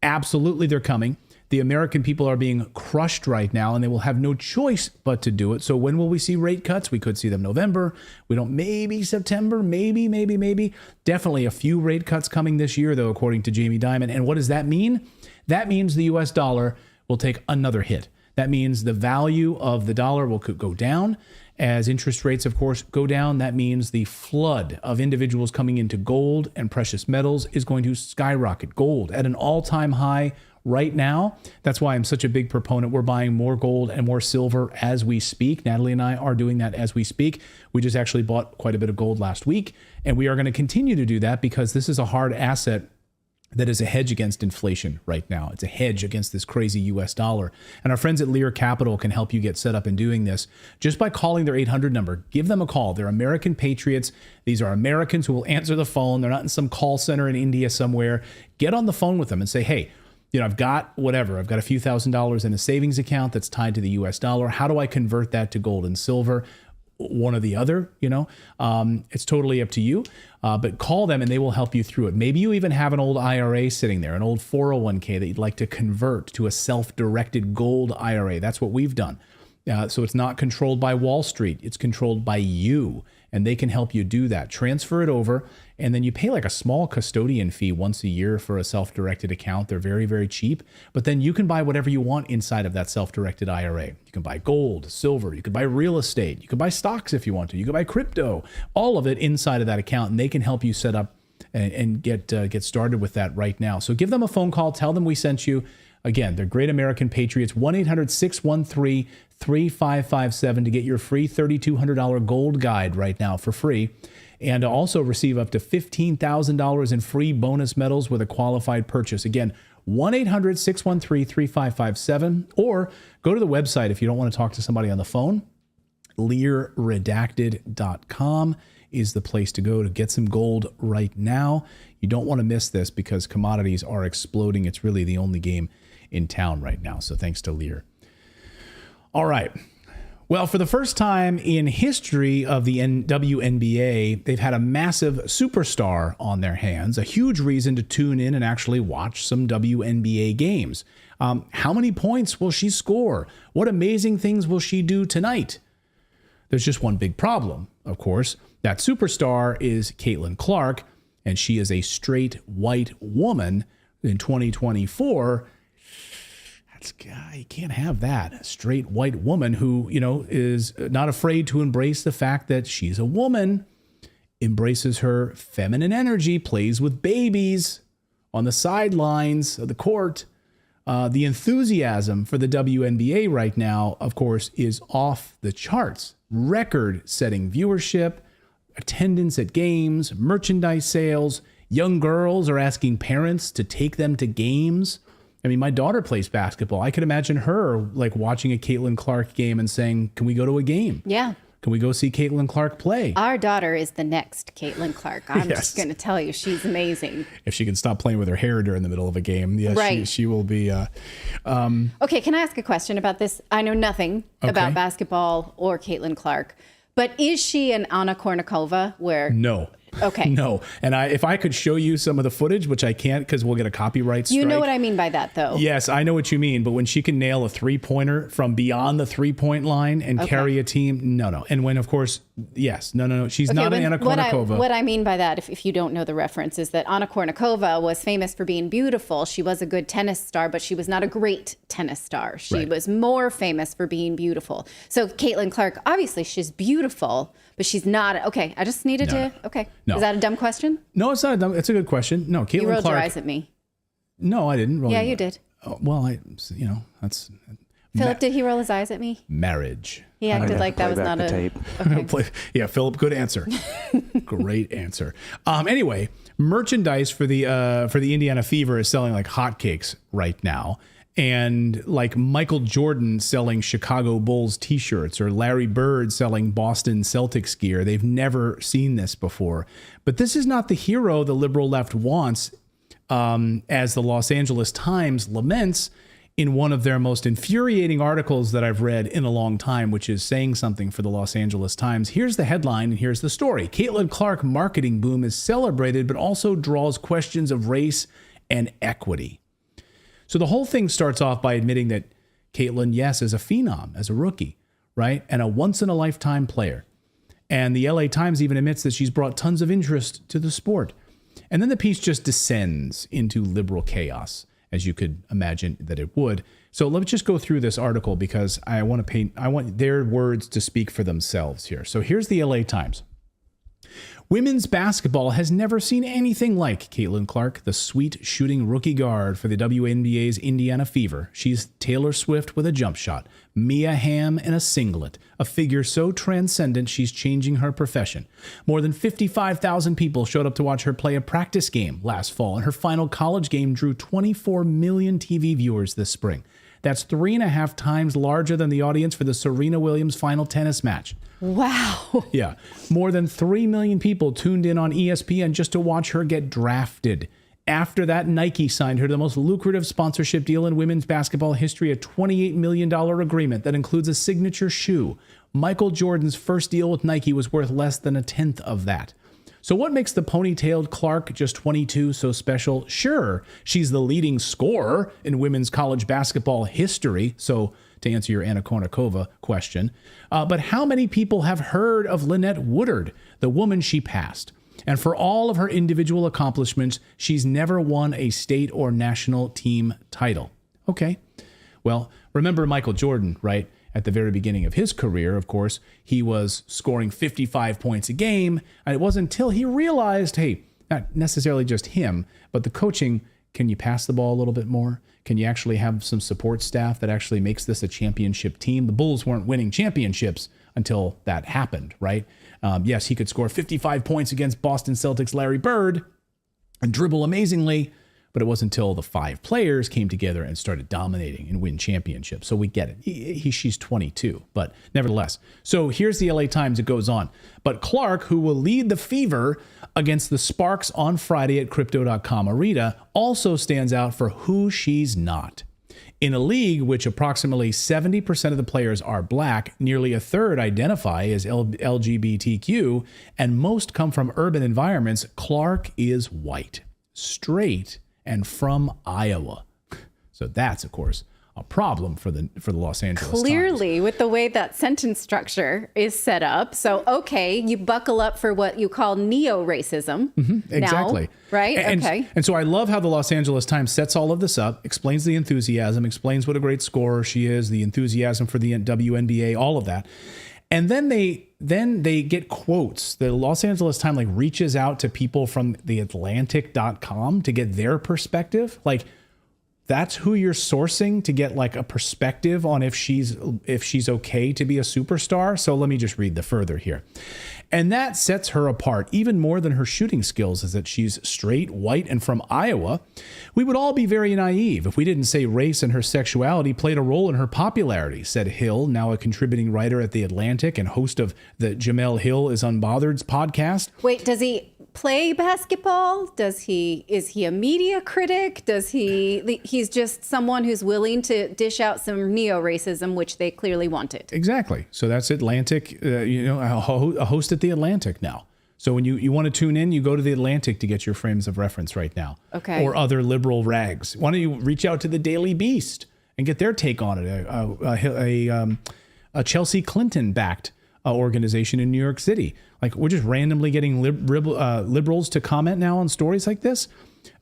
absolutely, they're coming. The American people are being crushed right now, and they will have no choice but to do it. So when will we see rate cuts? We could see them November. We don't, maybe September, maybe. Definitely a few rate cuts coming this year, though, according to Jamie Dimon. And what does that mean? That means the U.S. dollar will take another hit. That means the value of the dollar will go down. As interest rates, of course, go down, that means the flood of individuals coming into gold and precious metals is going to skyrocket. Gold at an all-time high right now. That's why I'm such a big proponent. We're buying more gold and more silver as we speak. Natalie and I are doing that as we speak. We just actually bought quite a bit of gold last week, and we are going to continue to do that because this is a hard asset that is a hedge against inflation right now. It's a hedge against this crazy U.S. dollar. And our friends at Lear Capital can help you get set up in doing this just by calling their 800 number. Give them a call. They're American patriots. These are Americans who will answer the phone. They're not in some call center in India somewhere. Get on the phone with them and say, hey, I've got whatever. I've got a few $1,000s in a savings account that's tied to the U.S. dollar. How do I convert that to gold and silver? One or the other, it's totally up to you. But call them and they will help you through it. Maybe you even have an old IRA sitting there, an old 401k that you'd like to convert to a self-directed gold IRA. That's what we've done. So it's not controlled by Wall Street. It's controlled by you. And they can help you do that. Transfer it over, and then you pay like a small custodian fee once a year for a self-directed account. They're very, very cheap. But then you can buy whatever you want inside of that self-directed IRA. You can buy gold, silver, you can buy real estate, you can buy stocks if you want to, you can buy crypto, all of it inside of that account, and they can help you set up and get started with that right now. So give them a phone call, tell them we sent you. Again, they're great American patriots. 1-800-613-3557 to get your free $3,200 gold guide right now for free. And also receive up to $15,000 in free bonus metals with a qualified purchase. Again, 1-800-613-3557. Or go to the website if you don't want to talk to somebody on the phone. LearRedacted.com is the place to go to get some gold right now. You don't want to miss this because commodities are exploding. It's really the only game in town right now. So thanks to Lear. All right. Well, for the first time in history of the WNBA, they've had a massive superstar on their hands, a huge reason to tune in and actually watch some WNBA games. How many points will she score? What amazing things will she do tonight? There's just one big problem, of course. That superstar is Caitlin Clark, and she is a straight white woman in 2024. You can't have that. A straight white woman who, is not afraid to embrace the fact that she's a woman, embraces her feminine energy, plays with babies on the sidelines of the court. The enthusiasm for the WNBA right now, of course, is off the charts. Record-setting viewership, attendance at games, merchandise sales. Young girls are asking parents to take them to games. I mean, my daughter plays basketball. I could imagine her like watching a Caitlin Clark game and saying, can we go to a game? Yeah. Can we go see Caitlin Clark play? Our daughter is the next Caitlin Clark. I'm just going to tell you, she's amazing. If she can stop playing with her hair during the middle of a game, yes, right. she will be. Okay, can I ask a question about this? I know nothing about basketball or Caitlin Clark, but is she an Anna Kournikova where... No. Okay. No. And if I could show you some of the footage, which I can't because we'll get a copyright strike. You know what I mean by that, though. Yes, I know what you mean. But when she can nail a three-pointer from beyond the three-point line and carry a team, no. And when, of course, yes, no. She's not an Anna Kournikova. What I mean by that, if you don't know the reference, is that Anna Kournikova was famous for being beautiful. She was a good tennis star, but she was not a great tennis star. She was more famous for being beautiful. So Caitlin Clark, obviously, she's beautiful, but she's not. Okay, I just needed to. Okay. No. Is that a dumb question? No, it's not a dumb. It's a good question. No, Caitlin Clark. You rolled your eyes at me. No, I didn't. Yeah, you did. Well, that's. Philip, did he roll his eyes at me? Marriage. He acted like that was not a tape. Okay. Yeah, Philip, good answer. Great answer. Anyway, merchandise for the Indiana Fever is selling like hotcakes right now. And like Michael Jordan selling Chicago Bulls t-shirts or Larry Bird selling Boston Celtics gear. They've never seen this before. But this is not the hero the liberal left wants, as the Los Angeles Times laments in one of their most infuriating articles that I've read in a long time, which is saying something for the Los Angeles Times. Here's the headline and here's the story. Caitlin Clark marketing boom is celebrated, but also draws questions of race and equity. So the whole thing starts off by admitting that Caitlin, yes, is a phenom, as a rookie, right? And a once-in-a-lifetime player. And the LA Times even admits that she's brought tons of interest to the sport. And then the piece just descends into liberal chaos, as you could imagine that it would. So let's just go through this article because I want their words to speak for themselves here. So here's the LA Times. Women's basketball has never seen anything like Caitlin Clark, the sweet shooting rookie guard for the WNBA's Indiana Fever. She's Taylor Swift with a jump shot, Mia Hamm in a singlet, a figure so transcendent she's changing her profession. More than 55,000 people showed up to watch her play a practice game last fall, and her final college game drew 24 million TV viewers this spring. That's 3.5 times larger than the audience for the Serena Williams final tennis match. Wow. Yeah. More than 3 million people tuned in on ESPN just to watch her get drafted. After that, Nike signed her to the most lucrative sponsorship deal in women's basketball history, a $28 million agreement that includes a signature shoe. Michael Jordan's first deal with Nike was worth less than a tenth of that. So what makes the ponytailed Clark, just 22, so special? Sure, she's the leading scorer in women's college basketball history. So to answer your Anna Kournikova question, but how many people have heard of Lynette Woodard, the woman she passed? And for all of her individual accomplishments, she's never won a state or national team title. Okay, well, remember Michael Jordan, right? At the very beginning of his career, of course, he was scoring 55 points a game. And it wasn't until he realized, hey, not necessarily just him, but the coaching, can you pass the ball a little bit more? Can you actually have some support staff that actually makes this a championship team? The Bulls weren't winning championships until that happened, right? Yes, he could score 55 points against Boston Celtics Larry Bird and dribble amazingly, but it wasn't until the 5 players came together and started dominating and win championships. So we get it. She's 22, but nevertheless. So here's the LA Times. It goes on. But Clark, who will lead the Fever against the Sparks on Friday at Crypto.com Arena, also stands out for who she's not. In a league which approximately 70% of the players are black, nearly a third identify as LGBTQ, and most come from urban environments, Clark is white, straight, and from Iowa. So that's, of course, a problem for the Los Angeles Clearly, Times. with the way that sentence structure is set up. So, okay, you buckle up for what you call neo-racism. Exactly. Now, right? Okay. And so I love how the Los Angeles Times sets all of this up, explains the enthusiasm, explains what a great scorer she is, the enthusiasm for the WNBA, all of that. And then they get quotes. The Los Angeles Times reaches out to people from theatlantic.com to get their perspective. That's who you're sourcing to get a perspective on if she's okay to be a superstar. So let me just read the further here. And that sets her apart even more than her shooting skills, is that she's straight, white, and from Iowa. We would all be very naive if we didn't say race and her sexuality played a role in her popularity, said Hill, now a contributing writer at The Atlantic and host of the Jamel Hill is Unbothered's podcast. Wait, does he play basketball? Is he a media critic? He's just someone who's willing to dish out some neo-racism, which they clearly wanted. Exactly. So that's Atlantic, a host at The Atlantic now. So when you want to tune in, you go to The Atlantic to get your frames of reference right now. Okay. Or other liberal rags. Why don't you reach out to the Daily Beast and get their take on it? A Chelsea Clinton-backed organization in New York City. We're just randomly getting liberals to comment now on stories like this.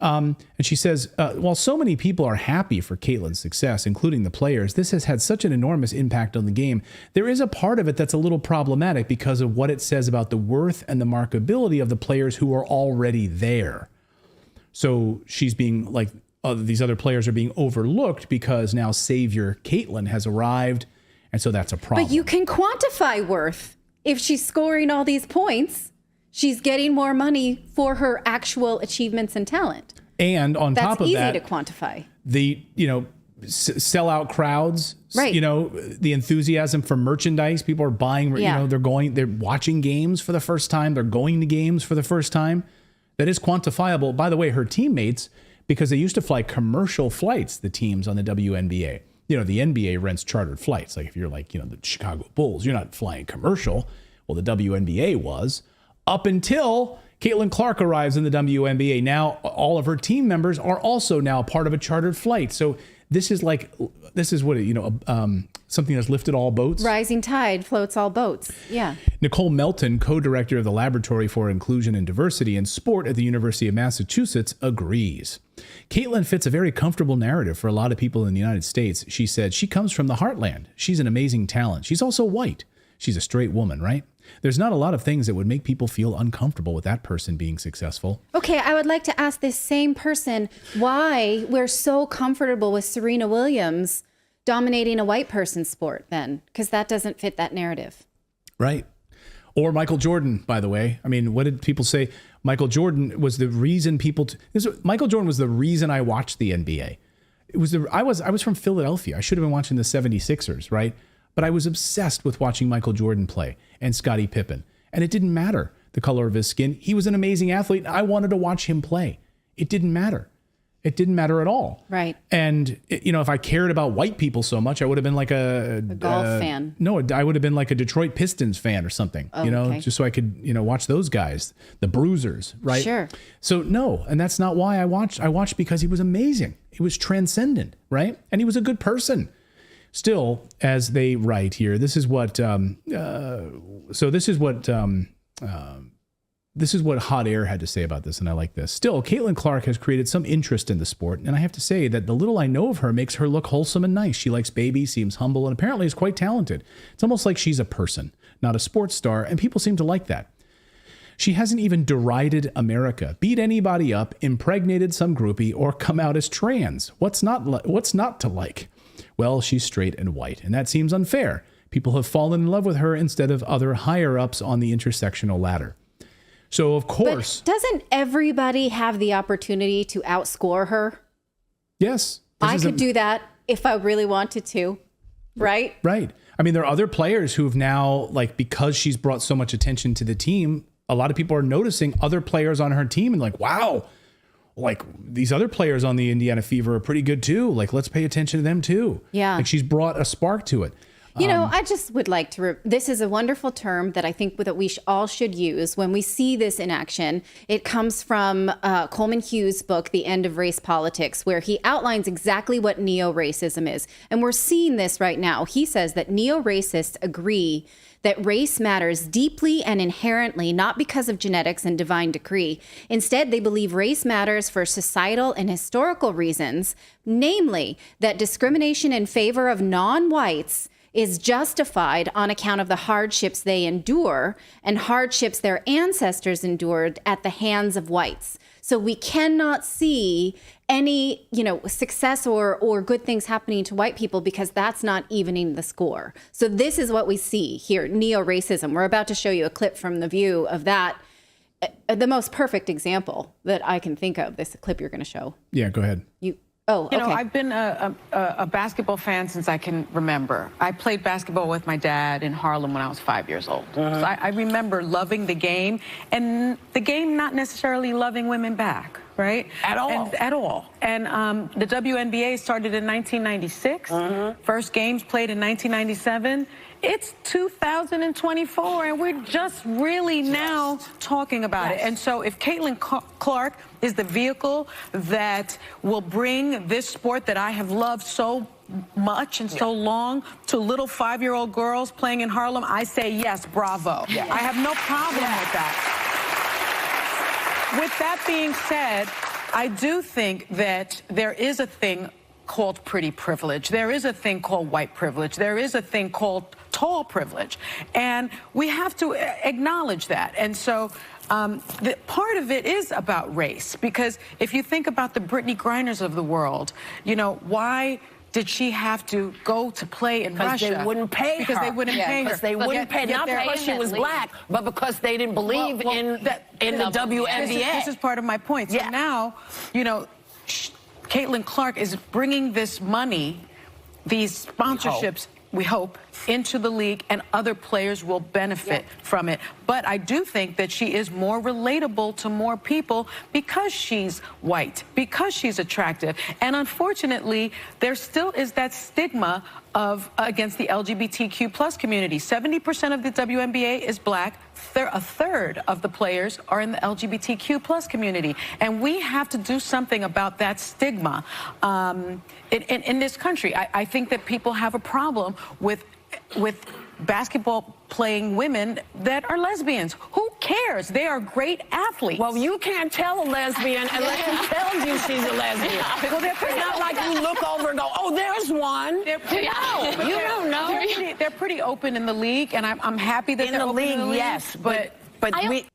And she says, while so many people are happy for Caitlin's success, including the players, this has had such an enormous impact on the game. There is a part of it that's a little problematic because of what it says about the worth and the markability of the players who are already there. So she's being these other players are being overlooked because now savior Caitlin has arrived, and so that's a problem. But you can quantify worth. If she's scoring all these points, she's getting more money for her actual achievements and talent. And on top of that, that's easy to quantify. The sellout crowds, right? The enthusiasm for merchandise. People are buying. They're watching games for the first time. They're going to games for the first time. That is quantifiable. By the way, her teammates, because they used to fly commercial flights, the teams on the WNBA. The NBA rents chartered flights. Like if you're the Chicago Bulls, you're not flying commercial. Well, the WNBA was up until Caitlin Clark arrives in the WNBA. Now all of her team members are also now part of a chartered flight. So this is something that's lifted all boats. Rising tide floats all boats. Yeah. Nicole Melton, co-director of the Laboratory for Inclusion and Diversity in Sport at the University of Massachusetts, agrees. Caitlin fits a very comfortable narrative for a lot of people in the United States. She said she comes from the heartland. She's an amazing talent. She's also white. She's a straight woman, right? There's not a lot of things that would make people feel uncomfortable with that person being successful. Okay, I would like to ask this same person why we're so comfortable with Serena Williams dominating a white person's sport then, because that doesn't fit that narrative. Right. Or Michael Jordan, by the way. I mean, what did people say? Michael Jordan was the reason Michael Jordan was the reason I watched the NBA. I was from Philadelphia. I should have been watching the 76ers, right? But I was obsessed with watching Michael Jordan play and Scottie Pippen. And it didn't matter the color of his skin. He was an amazing athlete. I wanted to watch him play. It didn't matter. It didn't matter at all. Right. And, if I cared about white people so much, I would have been like a golf fan. No, I would have been like a Detroit Pistons fan or something, okay. Just so I could, watch those guys, the Bruisers, right? Sure. So no, and that's not why I watched. I watched because he was amazing. He was transcendent, right? And he was a good person. Still, as they write here, this is what Hot Air had to say about this, and I like this. Still, Caitlin Clark has created some interest in the sport, and I have to say that the little I know of her makes her look wholesome and nice. She likes babies, seems humble, and apparently is quite talented. It's almost like she's a person, not a sports star, and people seem to like that. She hasn't even derided America, beat anybody up, impregnated some groupie, or come out as trans. What's not to like? Well, she's straight and white, and that seems unfair. People have fallen in love with her instead of other higher-ups on the intersectional ladder. So, of course... But doesn't everybody have the opportunity to outscore her? Yes. I could do that if I really wanted to, right? Right. I mean, there are other players who have now, because she's brought so much attention to the team, a lot of people are noticing other players on her team and wow, these other players on the Indiana Fever are pretty good too. Let's pay attention to them too. Yeah. She's brought a spark to it. I just would like to, this is a wonderful term that I think that we all should use when we see this in action. It comes from Coleman Hughes' book, The End of Race Politics, where he outlines exactly what neo-racism is. And we're seeing this right now. He says that neo-racists agree that race matters deeply and inherently, not because of genetics and divine decree. Instead, they believe race matters for societal and historical reasons, namely that discrimination in favor of non-whites is justified on account of the hardships they endure and hardships their ancestors endured at the hands of whites. So we cannot see any, success or good things happening to white people because that's not evening the score. So this is what we see here, neo-racism. We're about to show you a clip from The View of that, the most perfect example that I can think of, this clip you're going to show. Yeah, go ahead. I've been a basketball fan since I can remember. I played basketball with my dad in Harlem when I was 5 years old. So I remember loving the game, and the game not necessarily loving women back, right? At all. And the WNBA started in 1996. First games played in 1997. It's 2024, and we're just really now talking about it. And so if Caitlin Clark is the vehicle that will bring this sport that I have loved so much and so long to little 5-year-old girls playing in Harlem, I say yes, bravo. I have no problem with that. With that being said, I do think that there is a thing called pretty privilege. There is a thing called white privilege. There is a thing called tall privilege. And we have to acknowledge that. And so part of it is about race, because if you think about the Brittany Griners of the world, why did she have to go to play in Russia? They wouldn't pay her. Because they wouldn't pay her. Because they wouldn't pay, not because she was black, but because they didn't believe in the WNBA. This is part of my point. So now, Caitlin Clark is bringing this money, these sponsorships, we hope, into the league, and other players will benefit from it. But I do think that she is more relatable to more people because she's white, because she's attractive. And unfortunately, there still is that stigma against the LGBTQ plus community. 70% of the WNBA is black. A third of the players are in the LGBTQ plus community. And we have to do something about that stigma in this country. I think that people have a problem with basketball playing women that are lesbians. Who cares? They are great athletes. Well, you can't tell a lesbian unless she tells you she's a lesbian. Well, it's not like you look over and go, oh, there's one. No, you don't know. They're pretty open in the league, and I'm happy that they're open in the league. Yes, but we...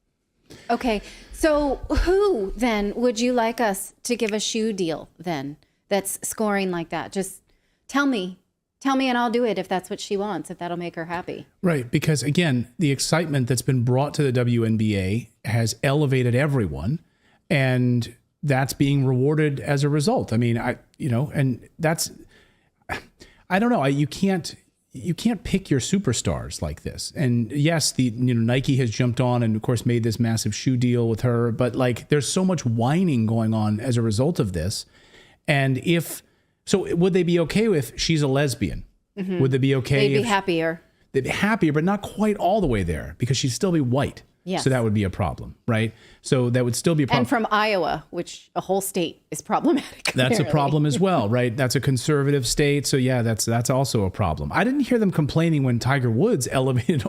Okay, so who then would you like us to give a shoe deal then that's scoring like that? Just tell me and I'll do it if that's what she wants, if that'll make her happy. Right, because again, the excitement that's been brought to the WNBA has elevated everyone, and that's being rewarded as a result. I mean, I don't know. You can't pick your superstars like this. And yes, Nike has jumped on and of course made this massive shoe deal with her, but like there's so much whining going on as a result of this. And so would they be okay if she's a lesbian? Mm-hmm. Would they be okay? They'd be happier. They'd be happier, but not quite all the way there because she'd still be white. Yes. So that would be a problem, right? So that would still be a problem. And from Iowa, which a whole state is problematic. That's a problem as well, right? That's a conservative state. So yeah, that's also a problem. I didn't hear them complaining when Tiger Woods elevated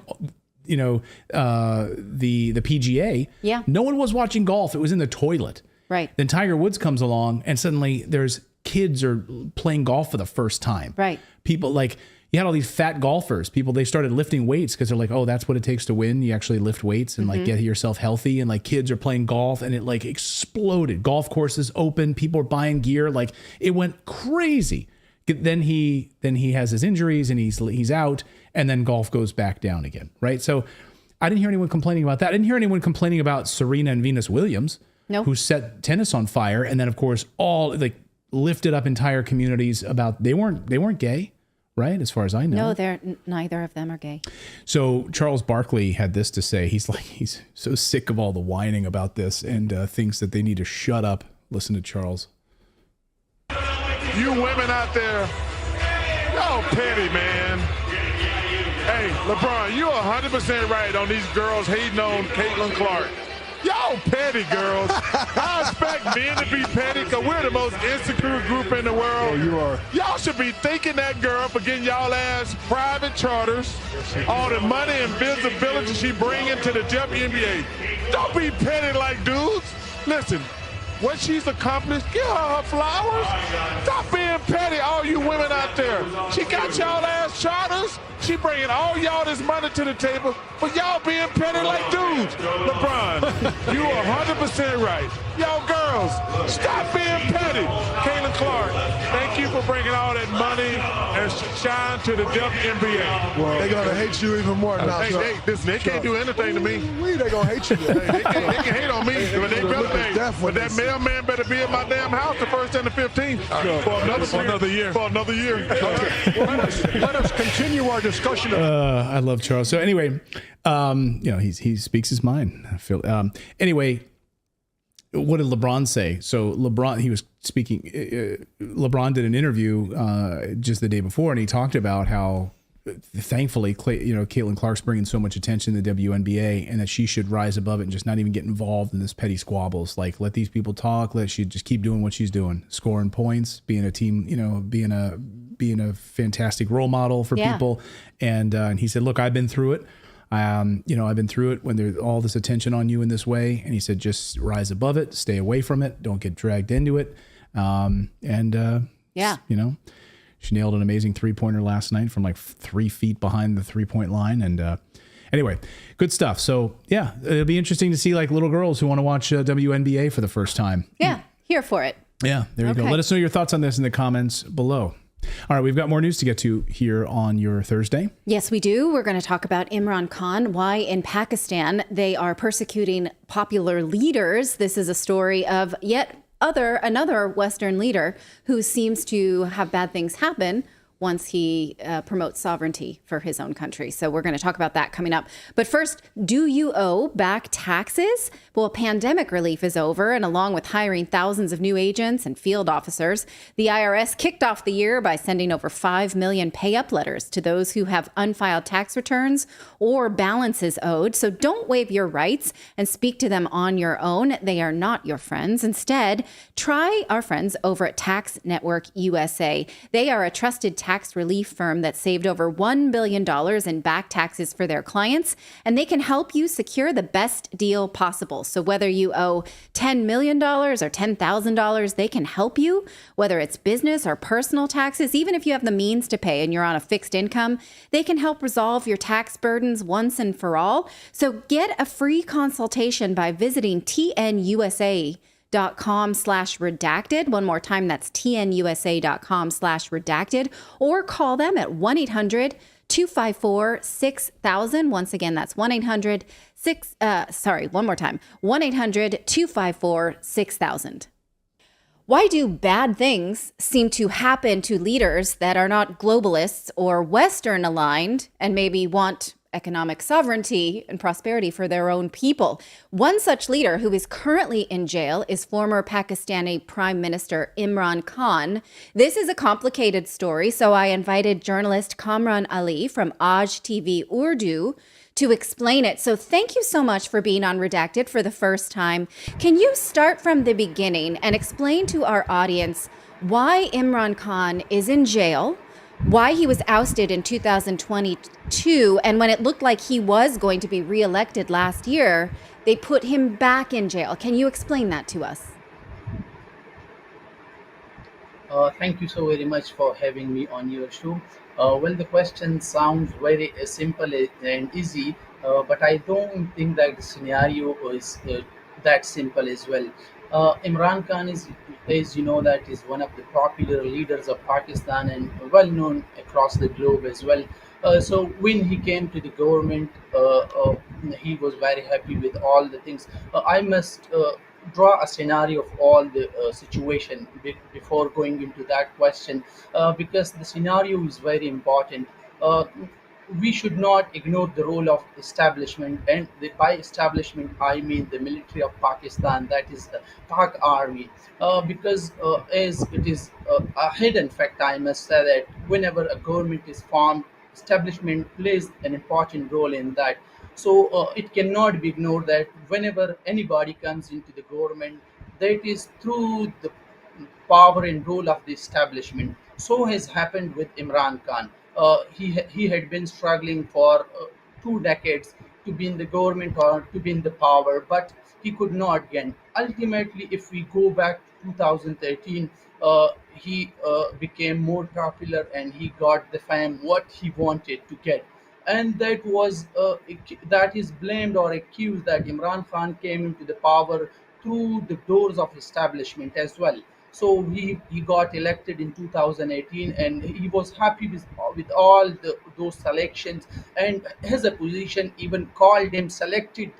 the PGA. Yeah. No one was watching golf. It was in the toilet. Right. Then Tiger Woods comes along and suddenly there's kids are playing golf for the first time. Right. People you had all these fat golfers. They started lifting weights because they're like, oh, that's what it takes to win. You actually lift weights and get yourself healthy. And kids are playing golf and it exploded. Golf courses open. People are buying gear. It went crazy. Then he has his injuries and he's out, and then golf goes back down again. Right. So I didn't hear anyone complaining about that. I didn't hear anyone complaining about Serena and Venus Williams, who set tennis on fire. And then of course, all lifted up entire communities about they weren't gay, right? As far as I know. No, neither of them are gay. So Charles Barkley had this to say. He's so sick of all the whining about this and thinks that they need to shut up. Listen to Charles. You women out there, y'all petty, man. Hey, LeBron, you're 100% right on these girls hating on Caitlin Clark. Y'all petty, girls. I expect men to be petty because we're the most insecure group in the world. Oh, you are. Y'all should be thanking that girl for getting y'all ass private charters, all the money and visibility she bringing to the WNBA. Don't be petty like dudes. Listen, what she's accomplished, give her flowers. Stop being petty, all you women out there. She got y'all ass charters. She bringing all y'all this money to the table, but y'all being petty like dudes. LeBron, you are 100% right. Y'all girls, stop being petty. Caitlin Clark, thank you for bringing all that money and shine to the WNBA. Well, they're going to hate you even more now. Hey, they can't do anything to me. They're going to hate you. They can hate on me, but they better. But that mailman better be in my damn house the 1st and the 15th for another year. For another year. Let us continue our discussion. I love Charles. So anyway, he speaks his mind. Anyway, what did LeBron say? So LeBron, he was speaking. LeBron did an interview just the day before, and he talked about how, thankfully, Caitlin Clark's bringing so much attention to the WNBA, and that she should rise above it and just not even get involved in this petty squabbles. Let these people talk. Let she just keep doing what she's doing, scoring points, being a team, being a fantastic role model for people. And he said, look, I've been through it. I've been through it when there's all this attention on you in this way. And he said, just rise above it, stay away from it. Don't get dragged into it. She nailed an amazing 3-pointer last night from 3 feet behind the 3-point line. And Anyway, good stuff. So yeah, it'll be interesting to see like little girls who want to watch WNBA for the first time. Yeah, here for it. Yeah, there you go. Let us know your thoughts on this in the comments below. All right, we've got more news to get to here on your Thursday. Yes, we do. We're going to talk about Imran Khan, why in Pakistan they are persecuting popular leaders. This is a story of another Western leader who seems to have bad things happen once he promotes sovereignty for his own country. So we're going to talk about that coming up. But first, do you owe back taxes? Well, pandemic relief is over, and along with hiring thousands of new agents and field officers, the IRS kicked off the year by sending over 5 million pay-up letters to those who have unfiled tax returns or balances owed. So don't waive your rights and speak to them on your own. They are not your friends. Instead, try our friends over at Tax Network USA. They are a trusted tax relief firm that saved over $1 billion in back taxes for their clients, and they can help you secure the best deal possible. So whether you owe $10 million or $10,000, they can help you, whether it's business or personal taxes. Even if you have the means to pay and you're on a fixed income, they can help resolve your tax burdens once and for all. So get a free consultation by visiting tnusa.com/redacted. One more time, that's tnusa.com/redacted, or call them at 1-800-254-6000. Once again, that's 1-800-254-6000. Why do bad things seem to happen to leaders that are not globalists or Western aligned and maybe want economic sovereignty and prosperity for their own people? One such leader who is currently in jail is former Pakistani Prime Minister Imran Khan. This is a complicated story, so I invited journalist Kamran Ali from Aaj TV Urdu to explain it. So thank you so much for being on Redacted for the first time. Can you start from the beginning and explain to our audience why Imran Khan is in jail, why he was ousted in 2022, and when it looked like he was going to be reelected last year, they put him back in jail? Can you explain that to us? Thank you so very much for having me on your show. Well, the question sounds very simple and easy, but I don't think that the scenario is that simple as well. Imran Khan is, as you know, that is one of the popular leaders of Pakistan and well known across the globe as well. So when he came to the government, he was very happy with all the things. I must draw a scenario of all the situation before going into that question, because the scenario is very important. We should not ignore the role of establishment, and by establishment I mean the military of Pakistan, that is the Pak army, because as it is a hidden fact, I must say that whenever a government is formed, establishment plays an important role in that. So it cannot be ignored that whenever anybody comes into the government, that is through the power and role of the establishment. So has happened with Imran Khan. He had been struggling for 2 decades to be in the government or to be in the power, but he could not get. Ultimately, if we go back to 2013, he became more popular and he got the fame what he wanted to get, and that is blamed or accused that Imran Khan came into the power through the doors of establishment as well. So he got elected in 2018, and he was happy with all those selections, and his opposition even called him selected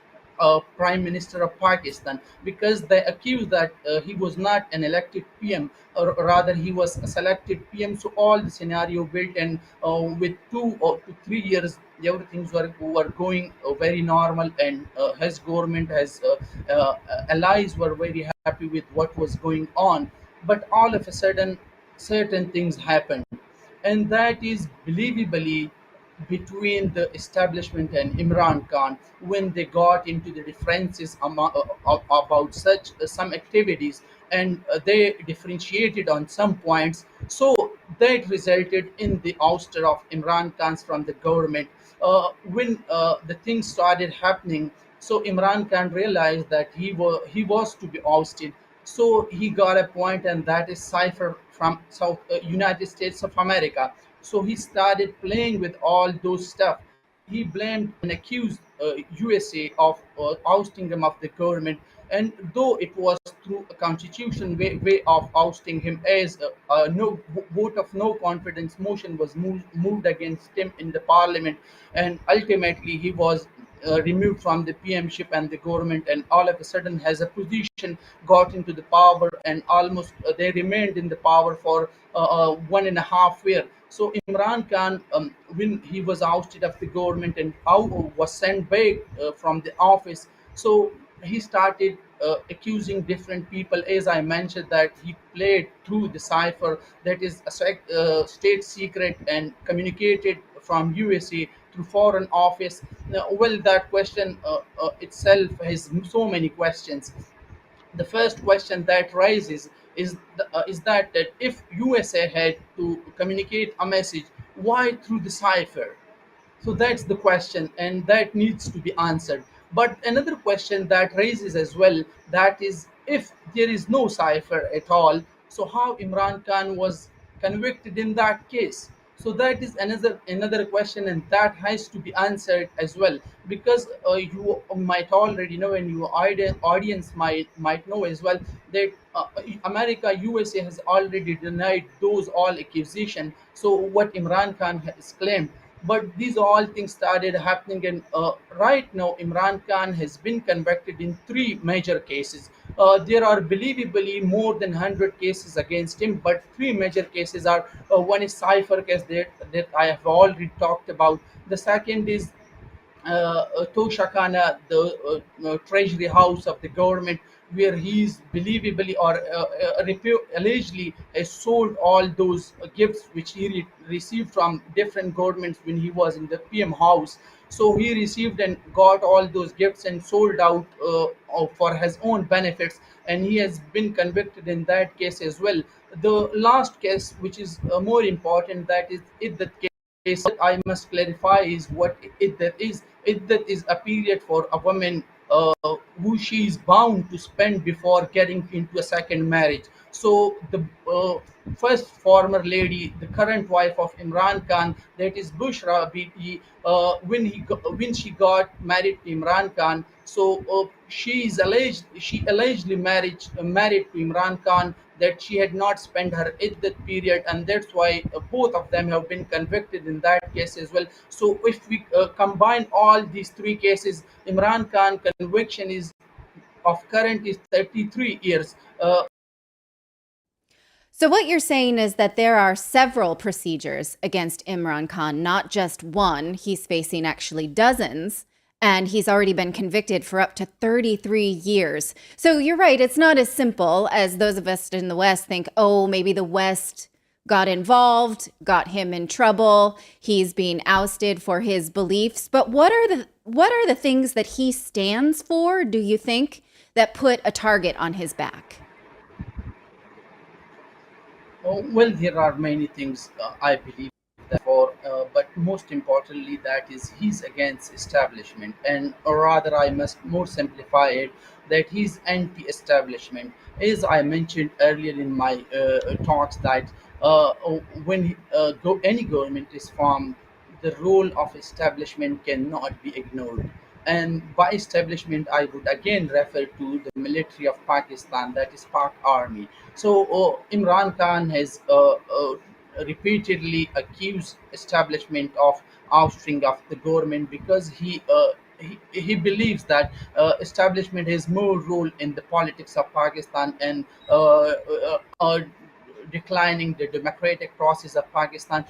Prime Minister of Pakistan, because they accused that he was not an elected PM, or rather he was a selected PM. So all the scenario built, and with 2 or 3 years, everything were going very normal, and his government, his allies were very happy with what was going on. But all of a sudden, certain things happened, and that is believably between the establishment and Imran Khan, when they got into the differences about such some activities, and they differentiated on some points. So that resulted in the ouster of Imran Khan from the government. When the things started happening, so Imran Khan realized that he was to be ousted. So he got a point, and that is cipher from South United States of America. So he started playing with all those stuff, he blamed and accused USA of ousting him of the government. And though it was through a constitution way of ousting him, as a no vote of no confidence motion was moved against him in the parliament, and ultimately he was removed from the PMship and the government, and all of a sudden has a position, got into the power, and almost they remained in the power for 1.5 years. So Imran Khan, when he was ousted of the government and was sent back from the office, so he started accusing different people. As I mentioned, that he played through the cipher, that is a state secret, and communicated from USA through foreign office. Now, well, that question itself has so many questions. The first question that rises is that if USA had to communicate a message, why through the cipher? So that's the question, and that needs to be answered. But another question that raises as well, that is, if there is no cipher at all, so how Imran Khan was convicted in that case? So that is another question, and that has to be answered as well, because you might already know, and your audience might know as well, that America, USA has already denied those all accusations. So what Imran Khan has claimed, but these all things started happening, and right now Imran Khan has been convicted in three major cases. There are believably more than 100 cases against him, but three major cases are, one is cipher case that I have already talked about. The second is Toshakana, the treasury house of the government, where he's believably or allegedly has sold all those gifts which he received from different governments when he was in the PM house. So he received and got all those gifts and sold out for his own benefits, and he has been convicted in that case as well. The last case, which is more important, that is Iddat case, that I must clarify is what iddat is. Iddat is a period for a woman who she is bound to spend before getting into a second marriage. So the first former lady, the current wife of Imran Khan, that is Bushra Bibi, when she got married to Imran Khan, so she allegedly married to Imran Khan, that she had not spent her iddat period, and that's why both of them have been convicted in that case as well. So if we combine all these three cases, Imran Khan conviction is of current is 33 years. So, what you're saying is that there are several procedures against Imran Khan, not just one. He's facing actually dozens, and he's already been convicted for up to 33 years. So, you're right, it's not as simple as those of us in the West think, oh, maybe the West got involved, got him in trouble, he's being ousted for his beliefs. But what are the things that he stands for, do you think, that put a target on his back? Well, there are many things I believe that for, but most importantly, that is he's against establishment, and or rather, I must more simplify it, that he's anti-establishment. As I mentioned earlier in my talks, that when any government is formed, the role of establishment cannot be ignored. And by establishment, I would again refer to the military of Pakistan, that is Pak Army. So Imran Khan has repeatedly accused establishment of ousting of the government, because he believes that establishment has more role in the politics of Pakistan, and declining the democratic process of Pakistan.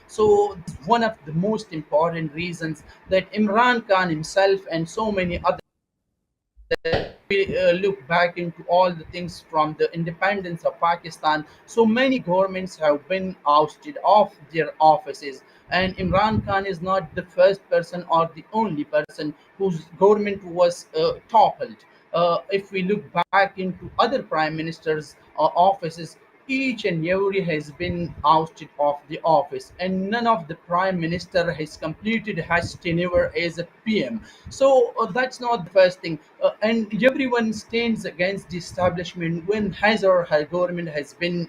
So one of the most important reasons that Imran Khan himself and so many other, we look back into all the things from the independence of Pakistan, so many governments have been ousted of their offices, and Imran Khan is not the first person or the only person whose government was toppled. If we look back into other prime ministers' offices, each and every has been ousted of the office, and none of the prime minister has completed his tenure as a PM. So that's not the first thing. And everyone stands against the establishment when his or her government has been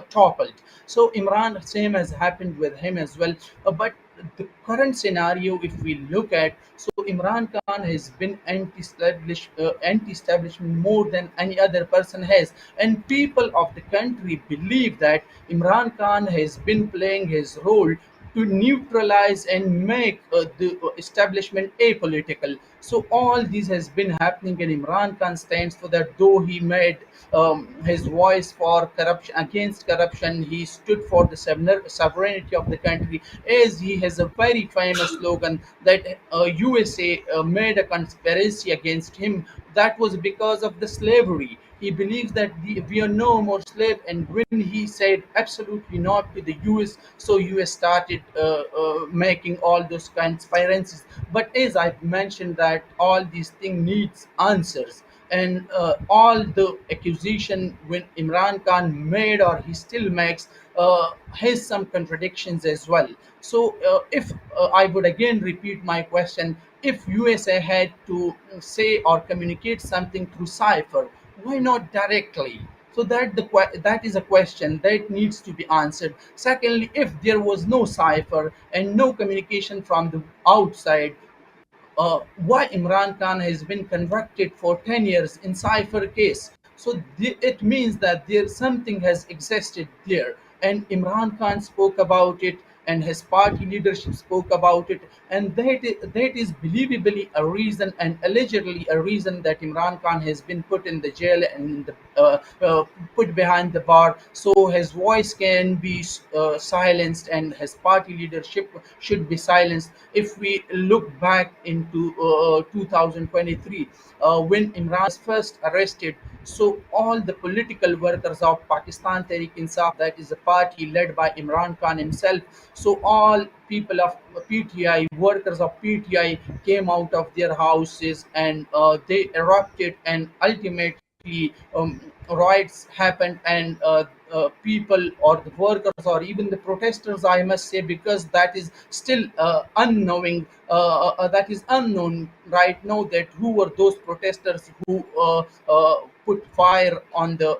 toppled. So Imran, same has happened with him as well. But the current scenario, if we look at, so Imran Khan has been anti-establishment more than any other person has, and people of the country believe that Imran Khan has been playing his role to neutralize and make the establishment apolitical. So all this has been happening, and Imran Khan stands for that. Though he made his voice for corruption, against corruption, he stood for the sovereignty of the country. As he has a very famous slogan that USA made a conspiracy against him. That was because of the slavery. He believes that we are no more slave, and when he said absolutely not to the US, so US started making all those conspiracies. But as I mentioned, that all these things needs answers, and all the accusation when Imran Khan made or he still makes has some contradictions as well. So if I would again repeat my question, if USA had to say or communicate something through cipher, why not directly? So that is a question that needs to be answered. Secondly, if there was no cipher and no communication from the outside, why Imran Khan has been convicted for 10 years in cipher case? So it means that there something has existed there, and Imran Khan spoke about it, and his party leadership spoke about it, and that is believably a reason and allegedly a reason that Imran Khan has been put in the jail and in the, put behind the bar, so his voice can be silenced and his party leadership should be silenced. If we look back into 2023, when Imran was first arrested, so all the political workers of Pakistan Tehreek Insaf, that is a party led by Imran Khan himself, so all people of PTI, workers of PTI came out of their houses, and they erupted, and ultimately riots happened, and people or the workers or even the protesters, I must say, because that is still that is unknown right now, that who were those protesters who put fire on the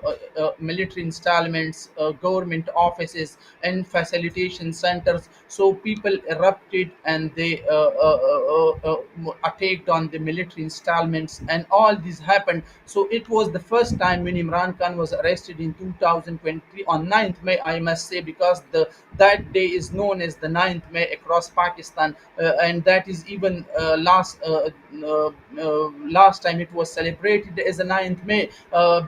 military installments, government offices, and facilitation centers. So people erupted, and they attacked on the military installments, and all this happened. So it was the first time when Imran Khan was arrested in 2023 on 9th May, I must say, because that day is known as the 9th May across Pakistan, and that is even last time it was celebrated as a 9th May,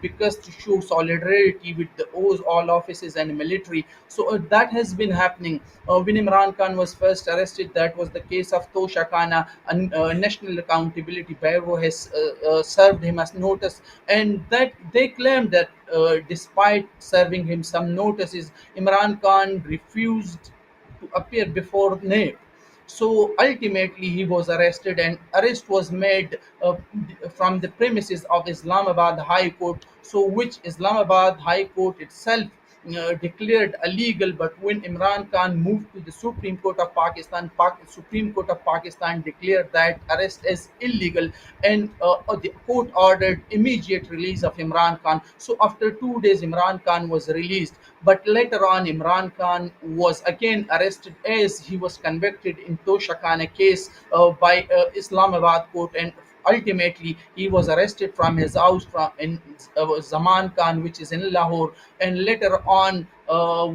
because to show solidarity with all offices and military. So that has been happening. When Imran Khan was first arrested, that was the case of Tosha Khana, and National Accountability Bureau has served him as notice, and that they claimed that despite serving him some notices, Imran Khan refused to appear before NAIB. So ultimately, he was arrested, and arrest was made from the premises of Islamabad High Court. So, which Islamabad High Court itself declared illegal. But when Imran Khan moved to the Supreme Court of Pakistan, Supreme Court of Pakistan declared that arrest as illegal, and the court ordered immediate release of Imran Khan. So after 2 days, Imran Khan was released. But later on, Imran Khan was again arrested as he was convicted in Tosha Khana case by Islamabad court, and ultimately he was arrested from his house in Zaman Khan, which is in Lahore. And later on,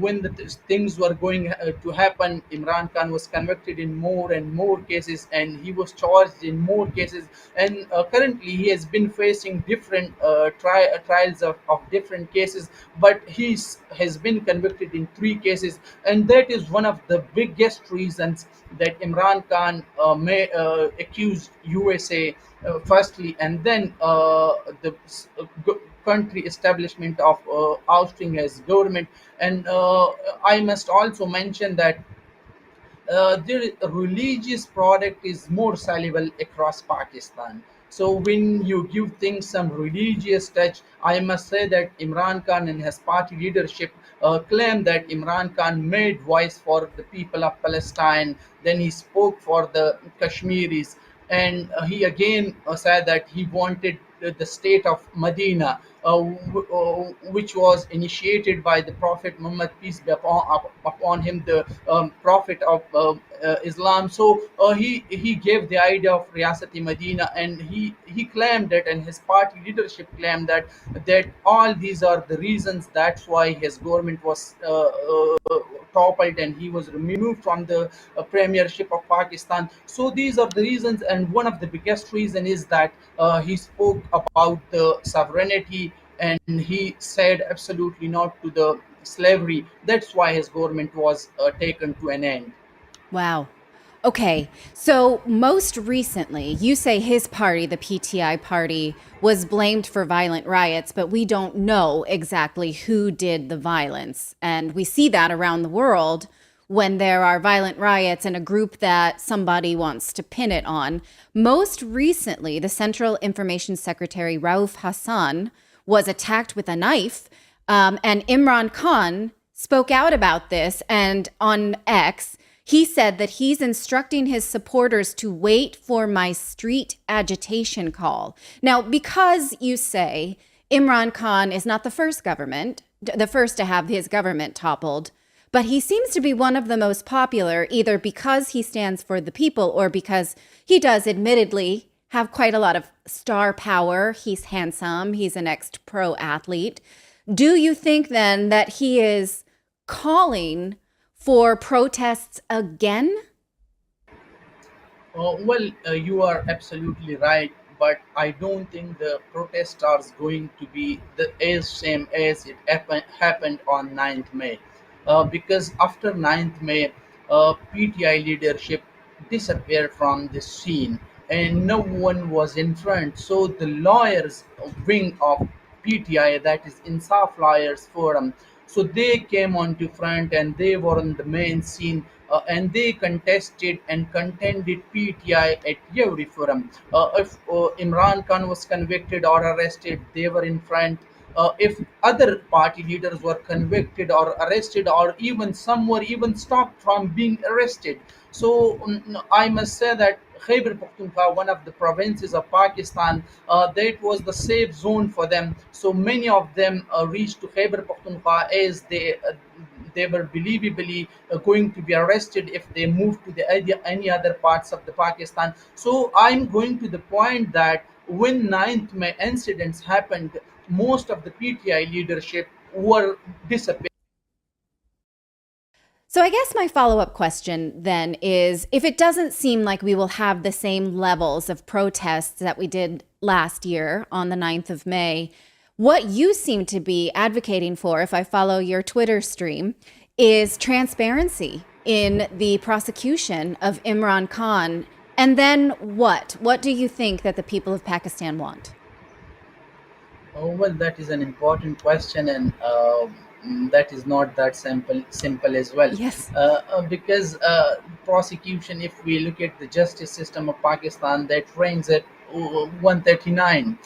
when the things were going to happen, Imran Khan was convicted in more and more cases, and he was charged in more cases. And currently, he has been facing different trials of different cases, but he has been convicted in 3 cases, and that is one of the biggest reasons that Imran Khan may accuse USA firstly, and then the country establishment of ousting his government. And I must also mention that the religious product is more soluble across Pakistan. So when you give things some religious touch, I must say that Imran Khan and his party leadership claim that Imran Khan made voice for the people of Palestine. Then he spoke for the Kashmiris, and he again said that he wanted the state of Medina, which was initiated by the Prophet Muhammad, peace be upon him, the Prophet of Islam. So he gave the idea of Riyasat-e Medina, and he claimed that, and his party leadership claimed that all these are the reasons. That's why his government was toppled and he was removed from the premiership of Pakistan. So these are the reasons, and one of the biggest reason is that he spoke about the sovereignty, and he said absolutely not to the slavery. That's why his government was taken to an end. Wow. Okay. So most recently, you say his party, the PTI party, was blamed for violent riots, but we don't know exactly who did the violence. And we see that around the world when there are violent riots and a group that somebody wants to pin it on. Most recently, the Central Information Secretary, Rauf Hassan, was attacked with a knife. And Imran Khan spoke out about this, and on X, he said that he's instructing his supporters to wait for my street agitation call. Now, because you say Imran Khan is not the first to have his government toppled, but he seems to be one of the most popular, either because he stands for the people or because he does admittedly have quite a lot of star power. He's handsome. He's an ex-pro athlete. Do you think then that he is calling for protests again? You are absolutely right, but I don't think the protest are going to be the as same as it happened on 9th May. Because after 9th May, PTI leadership disappeared from the scene and no one was in front. So the lawyers wing of PTI, that is Insaf Lawyers Forum, so they came onto front and they were on the main scene, and they contested and contended PTI at every forum. If Imran Khan was convicted or arrested, they were in front. If other party leaders were convicted or arrested, or even some were even stopped from being arrested. So I must say that Khyber Pakhtunkhwa, one of the provinces of Pakistan, that was the safe zone for them. So many of them reached to Khyber Pakhtunkhwa as they were believably going to be arrested if they moved to any other parts of the Pakistan. So I'm going to the point that when 9th May incidents happened, most of the PTI leadership were disappeared. So I guess my follow-up question then is, if it doesn't seem like we will have the same levels of protests that we did last year on the 9th of May, what you seem to be advocating for, if I follow your Twitter stream, is transparency in the prosecution of Imran Khan. And then what? What do you think that the people of Pakistan want? Oh, well, that is an important question, and that is not that simple as well. Yes. Because prosecution, if we look at the justice system of Pakistan, that ranks at 139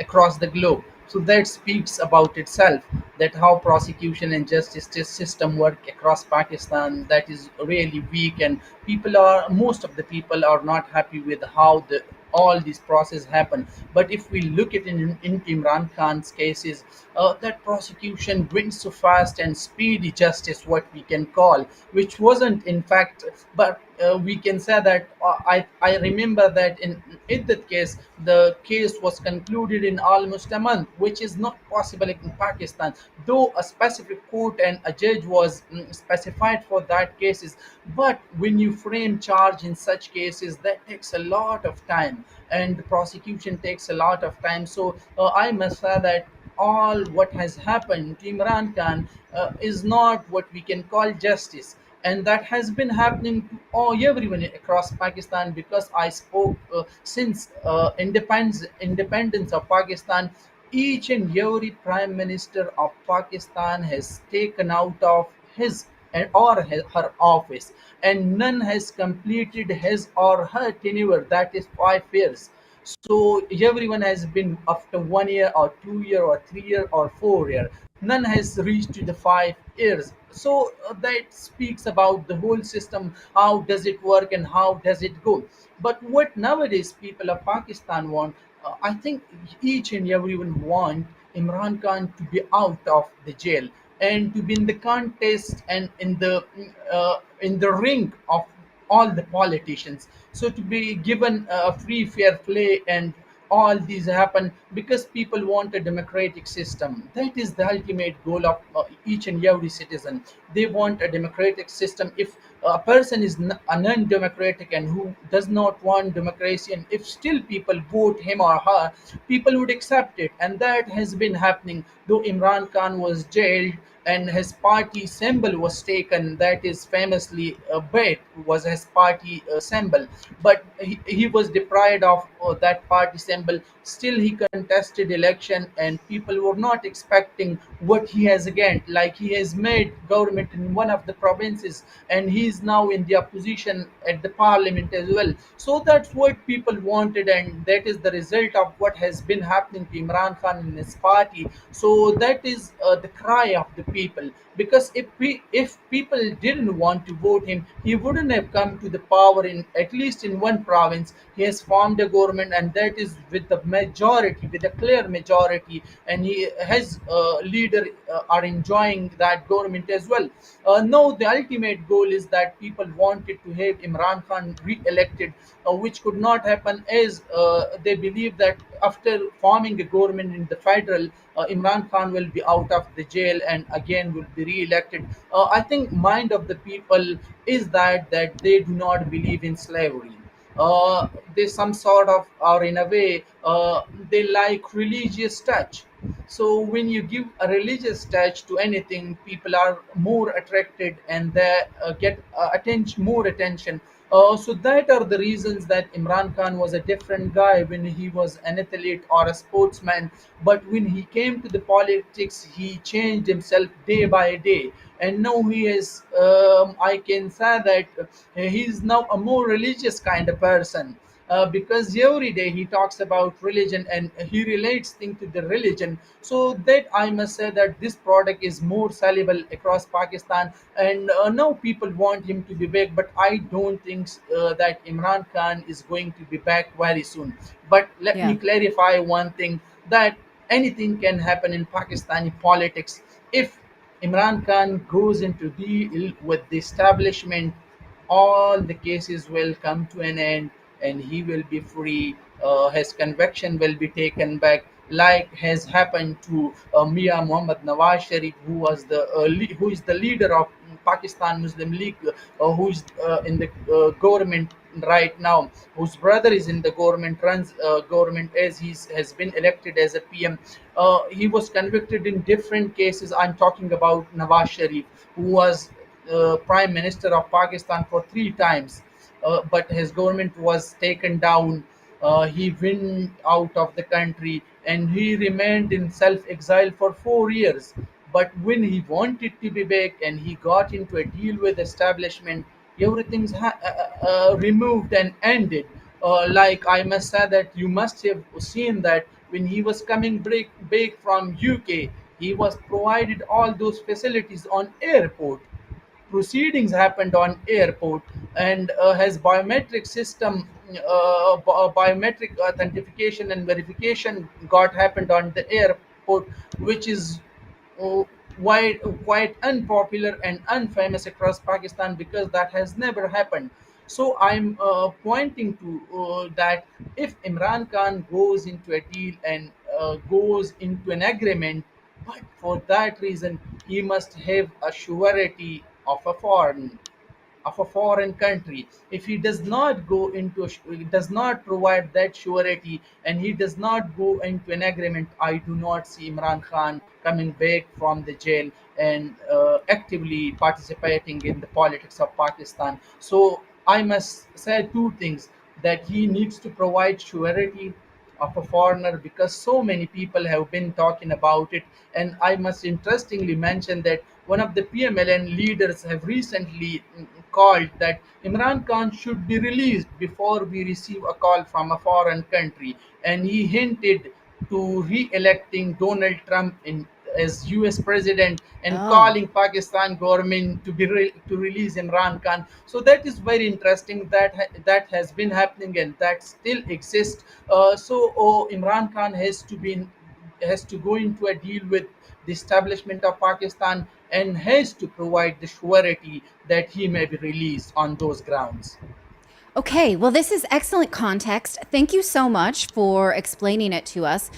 across the globe. So that speaks about itself, that how prosecution and justice system work across Pakistan, that is really weak, and most of the people are not happy with how all these process happen. But if we look at in Imran Khan's cases, that prosecution went so fast and speedy justice, what we can call, which wasn't in fact, but we can say that I remember that in that case, the case was concluded in almost a month, which is not possible in Pakistan, though a specific court and a judge was specified for that cases. But when you frame charge in such cases, that takes a lot of time, and the prosecution takes a lot of time. So I must say that all what has happened to Imran Khan is not what we can call justice, and that has been happening to everyone across Pakistan, because I spoke since independence of Pakistan. Each and every prime minister of Pakistan has taken out of his or her office, and none has completed his or her tenure, that is 5 years. So everyone has been after 1 year or 2 year or 3 year or 4 year. None has reached to the 5 years. So that speaks about the whole system. How does it work and how does it go? But what nowadays people of Pakistan want, I think each and everyone want Imran Khan to be out of the jail and to be in the contest and in the ring of all the politicians. So to be given a free fair play and all these happen because people want a democratic system. That is the ultimate goal of each and every citizen. They want a democratic system. If a person is a non-democratic and who does not want democracy, and if still people vote him or her, people would accept it. And that has been happening. Though Imran Khan was jailed and his party symbol was taken, that is famously a bet was his party symbol, but he was deprived of that party symbol. Still he contested election and people were not expecting what he has gained. Like, he has made government in one of the provinces and he is now in the opposition at the parliament as well. So that's what people wanted, and that is the result of what has been happening to Imran Khan and his party. So that is the cry of the people. Because if people didn't want to vote him, he wouldn't have come to the power in at least in one province. He has formed a government, and that is with the majority, with a clear majority, and he his leader are enjoying that government as well. No, the ultimate goal is that people wanted to have Imran Khan re-elected, which could not happen, as they believe that after forming a government in the federal, Imran Khan will be out of the jail and again will be re-elected. I think mind of the people is that they do not believe in slavery. They some sort of, or in a way, they like religious touch. So when you give a religious touch to anything, people are more attracted and they get more attention. So that are the reasons that Imran Khan was a different guy when he was an athlete or a sportsman. But when he came to the politics, he changed himself day by day. And now he is, I can say that he is now a more religious kind of person. Because every day he talks about religion and he relates things to the religion. So that I must say that this product is more sellable across Pakistan, and now people want him to be back. But I don't think that Imran Khan is going to be back very soon. But let me Yeah. clarify one thing, that anything can happen in Pakistani politics. If Imran Khan goes into deal with the establishment, all the cases will come to an end and he will be free. His conviction will be taken back, like has happened to Mia Muhammad Nawaz Sharif, who is the leader of Pakistan Muslim League, who is in the government right now, whose brother is in the government, runs government, as he has been elected as a PM. He was convicted in different cases. I'm talking about Nawaz Sharif, who was prime minister of Pakistan for 3 times, but his government was taken down. He went out of the country and he remained in self-exile for 4 years. But when he wanted to be back and he got into a deal with establishment, everything's removed and ended. Like, I must say that you must have seen that when he was coming back from UK, he was provided all those facilities on airport. Proceedings happened on airport, and his biometric system, biometric authentication and verification got happened on the airport, which is uh, quite unpopular and unfamous across Pakistan, because that has never happened. So I'm pointing to that if Imran Khan goes into a deal and goes into an agreement, but for that reason he must have a surety of a foreign country. If he does not go into he does not provide that surety and he does not go into an agreement, I do not see Imran Khan coming back from the jail and actively participating in the politics of Pakistan. So I must say two things: that he needs to provide surety of a foreigner, because so many people have been talking about it. And I must interestingly mention that one of the PMLN leaders have recently called that Imran Khan should be released before we receive a call from a foreign country, and he hinted to re-electing Donald Trump as U.S. president and calling Pakistan government to release Imran Khan. So that is very interesting. That has been happening and that still exists. Imran Khan has to go into a deal with the establishment of Pakistan and has to provide the surety that he may be released on those grounds. Okay, well, this is excellent context. Thank you so much for explaining it to us.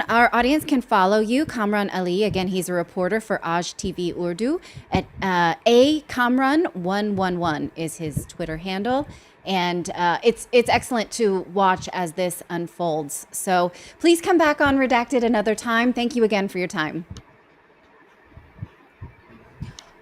Our audience can follow you, Kamran Ali. Again, he's a reporter for Aj TV Urdu. At Kamran111 is his Twitter handle. And it's excellent to watch as this unfolds. So please come back on Redacted another time. Thank you again for your time.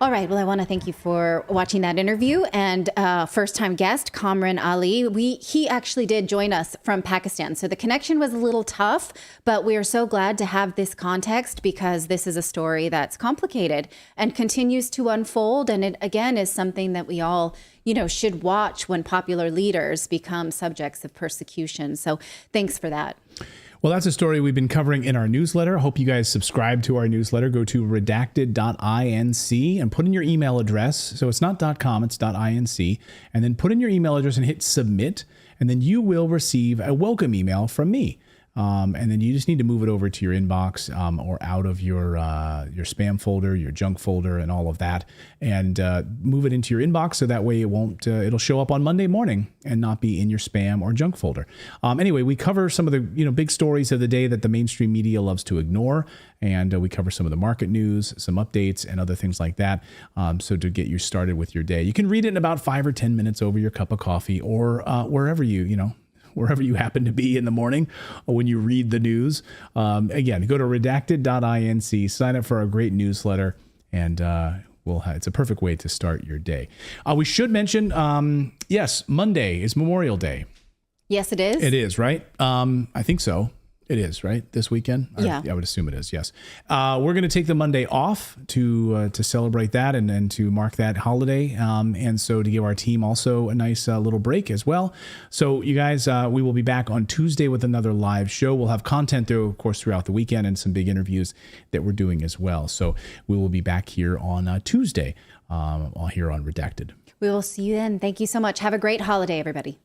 All right. Well, I want to thank you for watching that interview. And first-time guest, Kamran Ali, he actually did join us from Pakistan. So the connection was a little tough, but we are so glad to have this context because this is a story that's complicated and continues to unfold. And it, again, is something that we all, should watch when popular leaders become subjects of persecution. So thanks for that. Well, that's a story we've been covering in our newsletter. I hope you guys subscribe to our newsletter. Go to redacted.inc and put in your email address. So it's not .com, it's .inc. And then put in your email address and hit submit. And then you will receive a welcome email from me. And then you just need to move it over to your inbox or out of your spam folder, your junk folder, and all of that, and move it into your inbox so that way it won't. It'll show up on Monday morning and not be in your spam or junk folder. Anyway, we cover some of the big stories of the day that the mainstream media loves to ignore, and we cover some of the market news, some updates, and other things like that. So to get you started with your day, you can read it in about 5 or 10 minutes over your cup of coffee or wherever wherever you happen to be in the morning or when you read the news. Again, go to redacted.inc, sign up for our great newsletter, and it's a perfect way to start your day. We should mention, yes, Monday is Memorial Day. Yes, it is. It is, right? I think so. It is, right? This weekend? Yeah. I would assume it is, yes. We're going to take the Monday off to celebrate that and to mark that holiday. And so to give our team also a nice little break as well. So you guys, we will be back on Tuesday with another live show. We'll have content, though, of course, throughout the weekend and some big interviews that we're doing as well. So we will be back here on Tuesday here on Redacted. We will see you then. Thank you so much. Have a great holiday, everybody.